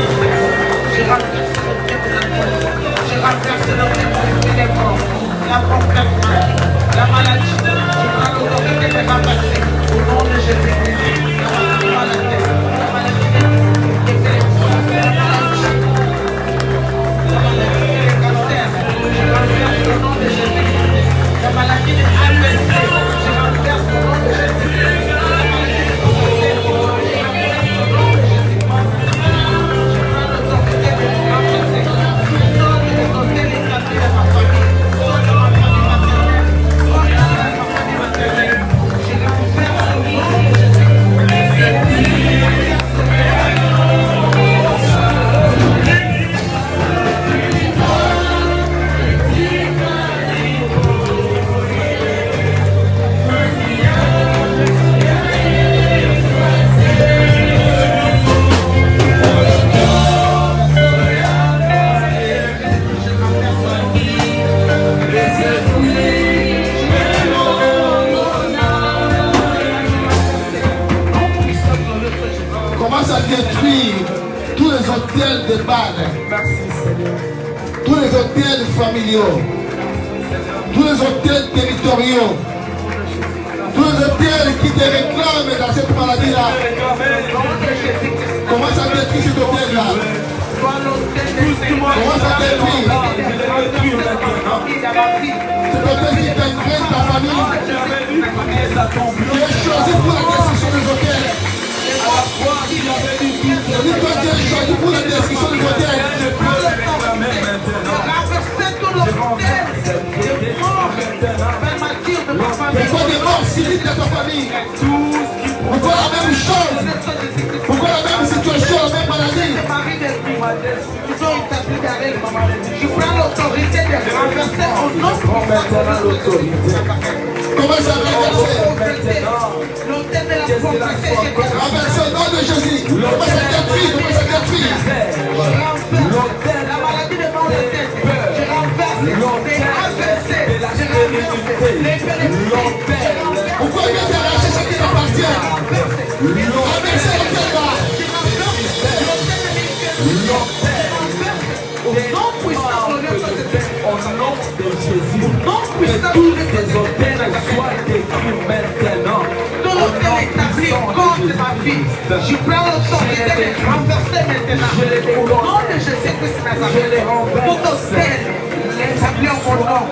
Amen. tribales, Merci Seigneur. tous les hôtels familiaux, tous les hôtels territoriaux, tous les hôtels qui te réclament dans cette maladie-là. Commence à détruire cet hôtel-là. Commence à détruire. Cet hôtel qui t'engraine ta famille. Tu es choisi pour la destruction des hôtels. Dis-toi que tu es choisi pour la destruction des hôtels. Pourquoi des morts civiles de ta famille? Pourquoi la même chose? Pourquoi la même situation, la même maladie? Ils ont établi des règles. Je prends l'autorité de renverser au nom de l'autorité. Comment ça renverser? L'autel de la prophétie, Renverser au nom de Jésus. Comment ça détruire? Comment ça détruire? la maladie de mort de tête. Je renverse les renversés. Je renverse les bénéfices. Pourquoi il vient d'arracher ce qui t'appartient? Renverser l'hôtel-là. Au nom puissant de Jésus, que tous ces hôtels soient détruits maintenant. Tout l'hôtel établi contre ma vie, je prends l'autorité de renverser maintenant. Au nom de Jésus-Christ Nazareth, tout hôtel établi en mon nom.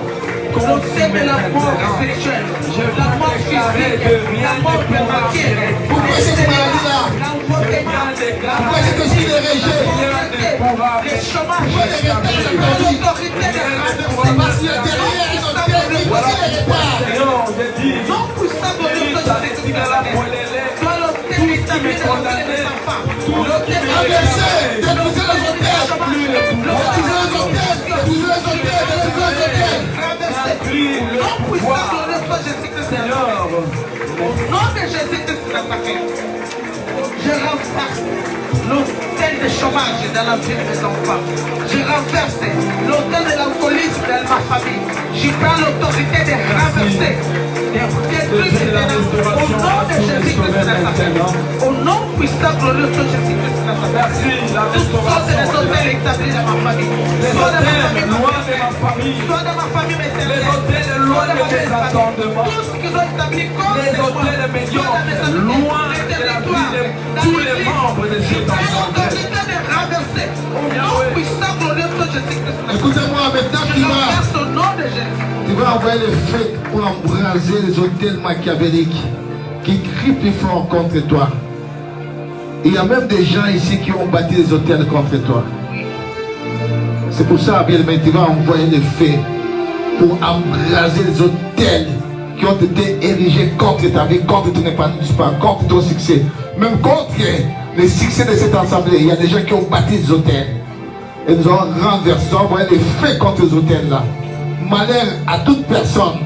L'hôtel de la mort spirituelle, la mort physique, la mort prématurée. Pourquoi cette maladie-là? Pourquoi cet esprit de rejet? Les chômages, l'autorité de renverser. Parce qu'il y a derrière les hôtels qui les réparent. Non puissant de l'autre Jésus-Christ Nazareth. Toi l'hôtel établi de l'hôtel des enfants. L'hôtel Renverser, détruisez les hôtels. Détruisez les hôtels, détruisez les hôtels, détruisez les hôtels. non puissant de l'autre Jésus-Christ Nazareth. Au nom de Jésus-Christ Nazareth, je renverse l'hôtel de chômage dans la vie de mes enfants. Je renverse l'hôtel de l'alcoolisme dans ma famille. Je prends l'autorité de renverser, de détruire maintenant. Au nom de Jésus-Christ Nazareth. Au nom puissant de l'autre Jésus-Christ Nazareth. Toutes sortes de hôtels établis dans ma famille. Soit dans ma famille, soit dans ma famille maternelle. Soit dans ma famille. Tout ce qu'ils ont établi contre les hôtels médiocres, loin de la vie de tous les membres de cette assemblée. Écoutez-moi, maintenant tu vas envoyer les feux pour embraser les hôtels machiavéliques qui crient plus fort contre toi. Il y a même des gens ici qui ont bâti des hôtels contre toi. C'est pour ça, bien aimé, tu vas envoyer les feux pour embraser les hôtels qui ont été érigés contre ta vie, contre ton épanouissement, contre ton succès, même contre le succès de cette assemblée. Il y a des gens qui ont bâti des hôtels et nous allons renverser, envoyer des faits contre les hôtels-là. Malheur à toute personne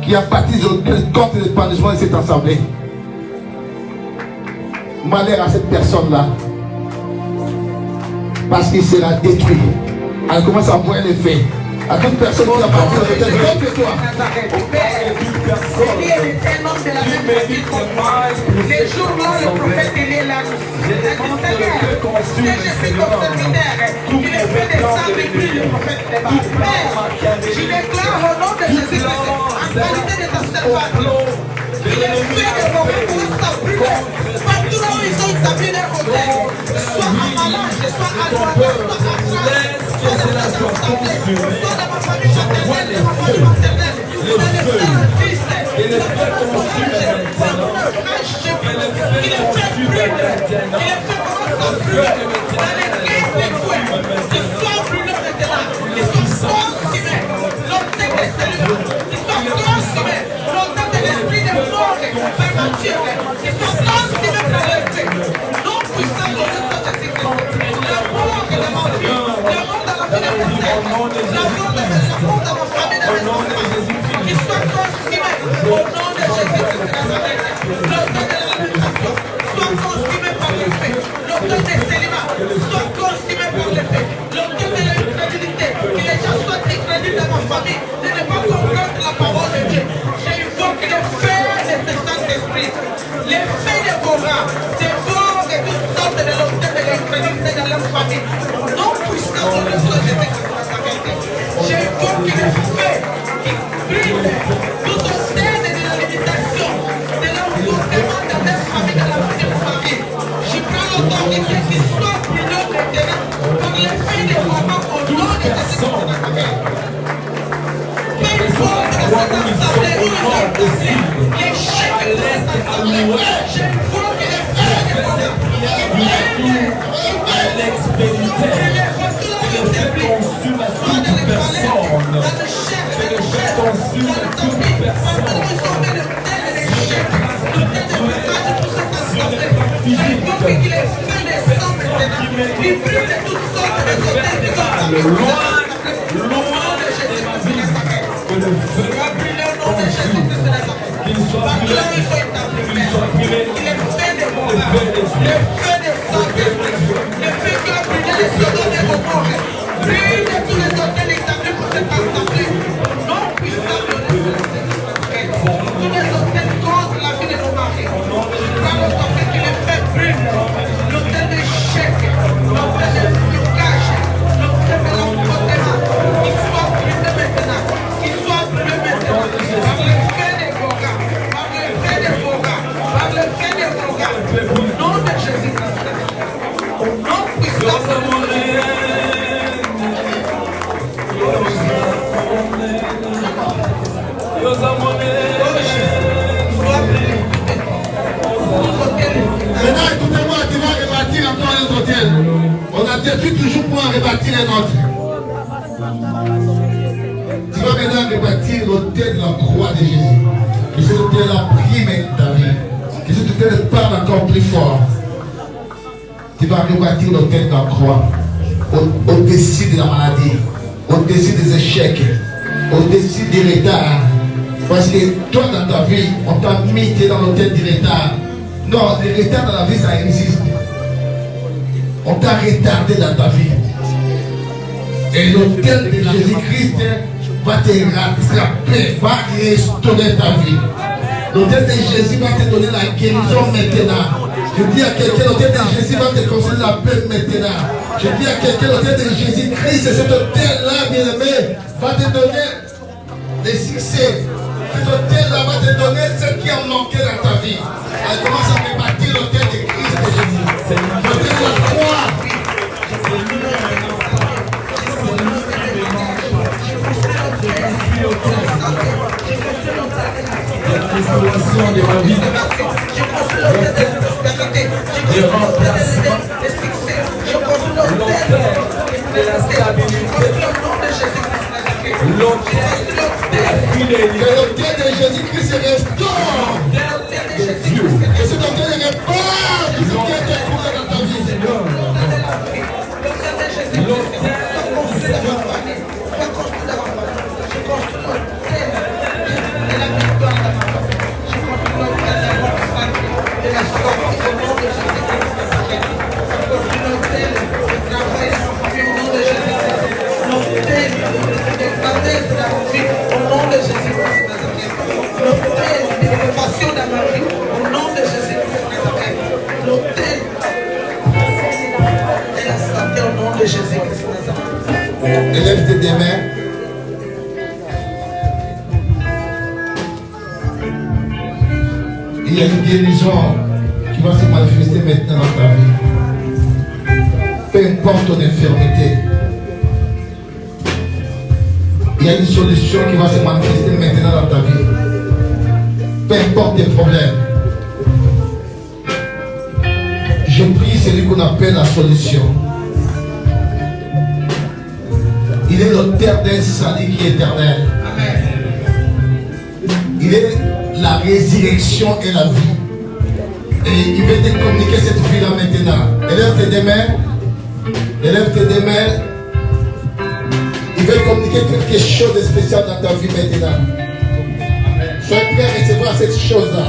qui a bâti des hôtels contre l'épanouissement de cette assemblée. Malheur à cette personne-là, parce qu'il sera détruit. Elle commence à envoyer les faits à toute personne qui a bâti des hôtels contre toi. Les jours là, le prophète il est là. Je suis ton serviteur. Il est fait des sables et puis le prophète est là. Je déclare au nom de Jésus-Christ, en qualité de ta servante, il est fait de vos pour s'appuyer. Partout là où ils ont établi leur côté, soit à Malage, soit à Douala, soit à Chance, soit dans la assemblée, soit dans ma famille maternelle, dans ma famille maternelle, dans les frères et fils. Il est fait brûler. Il est fait comment ça brûle. Dans les guerres des fouets, ils sont brûlés maintenant. Ils sont consumés. L'hôtel des cellules, ils sont consumés. L'hôtel de l'esprit des morts prématurés, ils sont consumés par le feu. Non puissant de notre Jésus-Christ. La mort de ma vie, la mort dans la vie de mes sœurs, la mort de mes enfants, dans ma famille, de mes enfants. Qu'ils soient consumés au nom de Jésus-Christ de Nazareth. L'autel de l'alimentation soit consumé par le feu. L'autel des célibats soit consumé par le feu. L'autel de l'incrédulité, que les gens soient incrédules dans ma famille, de ne pas comprendre la parole de Dieu. J'invoque les feux de ce Saint-Esprit, les feux de Cobra, dévore de toutes sortes de l'autel de l'incrédulité dans leur famille. Au nom J'invoque le feu qui brille tout au sein de la limitation, de l'enfoncement de la famille, de la vie de ma vie. Je prends l'autorité qui soit brûlée maintenant pour les faits de maman au nom de Jésus-Christ. Peu importe que cette assemblée où nous sommes poussés, l'échec de cette assemblée, j'invoque le feu de maman qui brille, Maintenant, écoutez-moi, tu vas rebâtir encore un hôtel. On a détruit toujours pour en rebâtir un autre. Tu vas maintenant rebâtir l'hôtel de la croix de Jésus. Que cet hôtel a pris maintenant ta vie. Que cet hôtel parle encore plus fort. Tu vas rebâtir l'hôtel de la croix. Au-dessus de la maladie, au-dessus des échecs, au-dessus des retards. Parce que toi dans ta vie, on t'a mis dans l'hôtel du retard. Non, les retards dans la vie, ça existe. On t'a retardé dans ta vie. Et l'hôtel de Jésus-Christ va te rattraper, va restaurer ta vie. L'hôtel de Jésus va te donner la guérison maintenant. Je dis à quelqu'un, l'hôtel de Jésus va te concéder la paix maintenant. Je dis à quelqu'un, l'hôtel de Jésus-Christ, cet hôtel-là, bien-aimé, va te donner des succès. Cet hôtel-là va te donner ce qui a manqué dans ta vie. Elle commence à rebâtir l'hôtel de Christ de Jésus. L'hôtel de la croix. La restauration de ma vie. Le remplacement. L'hôtel de la stabilité. L'hôtel de la fidélité. Que l'hôtel de Jésus-Christ se restaure. Que cet hôtel répare tout ce qui a été trouvé dans ta vie. Élève tes mains. Il y a une guérison qui va se manifester maintenant dans ta vie. Peu importe ton infirmité, il y a une solution qui va se manifester maintenant dans ta vie. Peu importe tes problèmes. Je prie celui qu'on appelle la solution. Il est l'auteur d'un salut qui est éternel. Amen. Il est la résurrection et la vie. Et il veut te communiquer cette vie-là maintenant. Élève tes deux mains. Élève tes deux mains. Il veut communiquer quelque chose de spécial dans ta vie maintenant. Sois prêt à recevoir cette chose-là.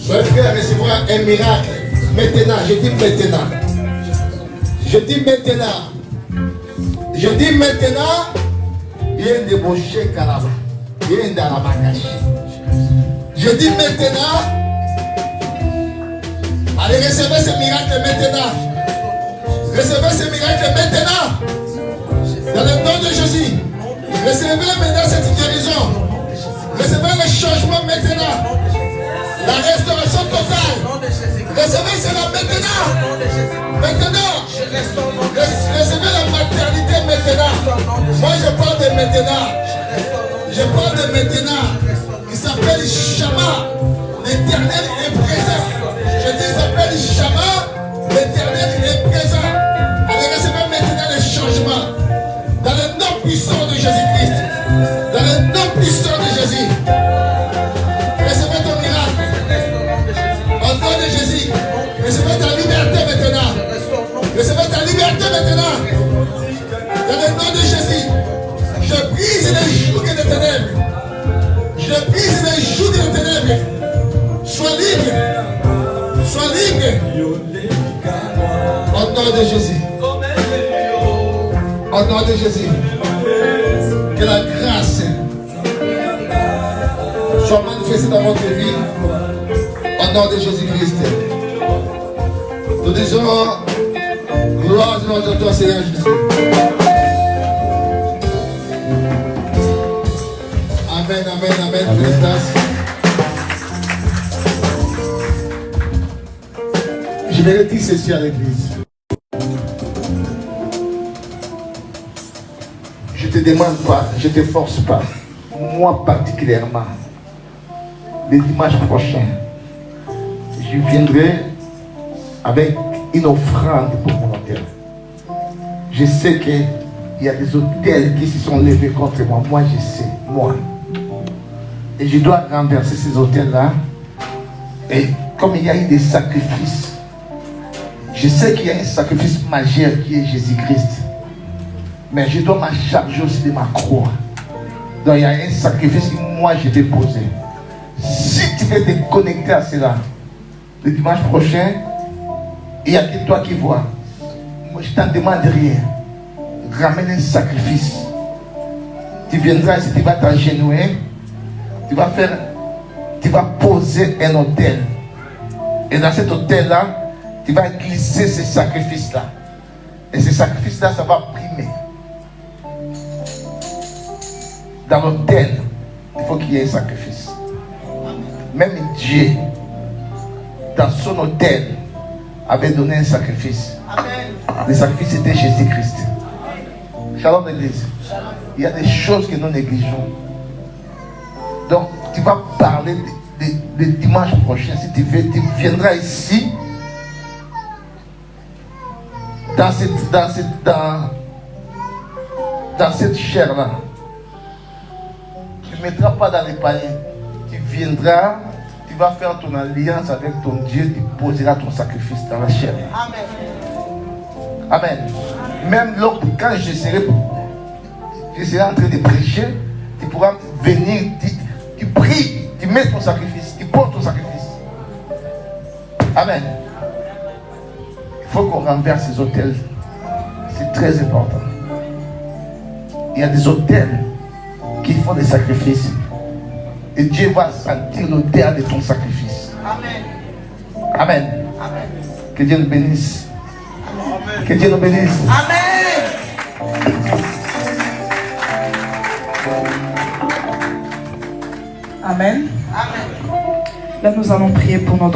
Sois prêt à recevoir un miracle. Maintenant, je dis maintenant. Je dis maintenant. Je dis maintenant, il y a un débauché Kalaba. Il y a un Darabakashi. Je dis maintenant, allez recevoir ce miracle maintenant. Recevez ce miracle maintenant. Dans le nom de Jésus. Recevez maintenant cette guérison. Recevez le changement maintenant. La restauration totale. Recevez cela maintenant. Maintenant. Recevez la maternité maintenant. Moi je parle de maintenant. Je parle de maintenant. Il s'appelle Shama. L'Éternel est présent. Je dis il s'appelle Shama. L'Éternel est présent. Allez, recevez maintenant le changement. Dans le nom puissant de Jésus-Christ. Dans le nom puissant de Jésus. Recevez ton miracle. Au nom de Jésus. Recevez ta liberté maintenant. Recevez ta liberté maintenant. Dans le nom de Jésus. Je brise les jougs des ténèbres. Je brise les jougs des ténèbres. Sois libre. Sois libre. Au nom de Jésus. Au nom de Jésus. Que la grâce soit manifestée dans votre vie. Au nom de Jésus-Christ. Nous disons gloire à toi, Seigneur Jésus. Amen, amen, amen. Je vais dire ceci à l'église. Je ne te demande pas, je ne te force pas. Moi particulièrement, le dimanche prochain, je viendrai avec une offrande pour mon hôtel. Je sais qu'il y a des hôtels qui se sont levés contre moi. Moi, je sais, moi. Et je dois renverser ces hôtels-là. Et comme il y a eu des sacrifices, je sais qu'il y a un sacrifice majeur qui est Jésus-Christ. Mais je dois m'en charger aussi de ma croix. Donc il y a un sacrifice que moi je vais poser. Si tu veux te connecter à cela, le dimanche prochain, il n'y a que toi qui vois. Moi je ne t'en demande rien. Ramène un sacrifice. Tu viendras ici, tu vas t'agenouiller. Tu vas poser un hôtel. Et dans cet hôtel-là, tu vas glisser ces sacrifices-là. Et ces sacrifices-là, ça va primer. Dans l'hôtel, il faut qu'il y ait un sacrifice. Même Dieu, dans son hôtel, avait donné un sacrifice. Le sacrifice était Jésus-Christ. Shalom l'église. Il y a des choses que nous négligeons. Donc, tu vas parler de dimanche prochain. Si tu veux, tu viendras ici. Dans cette chair-là. Tu ne mettras pas dans les paniers. Tu viendras, tu vas faire ton alliance avec ton Dieu, tu poseras ton sacrifice dans la chair. Amen. Amen. Même quand je serai en train de prêcher, tu pourras venir, tu pries, tu mets ton sacrifice, tu portes ton sacrifice. Amen. Il faut qu'on renverse ces hôtels. C'est très important. Il y a des hôtels qui font des sacrifices. Et Dieu va sentir l'odeur de ton sacrifice. Amen. Amen. Amen. Que Dieu nous bénisse. Amen. Que Dieu nous bénisse. Amen. Amen. Amen. Là, nous allons prier pour notre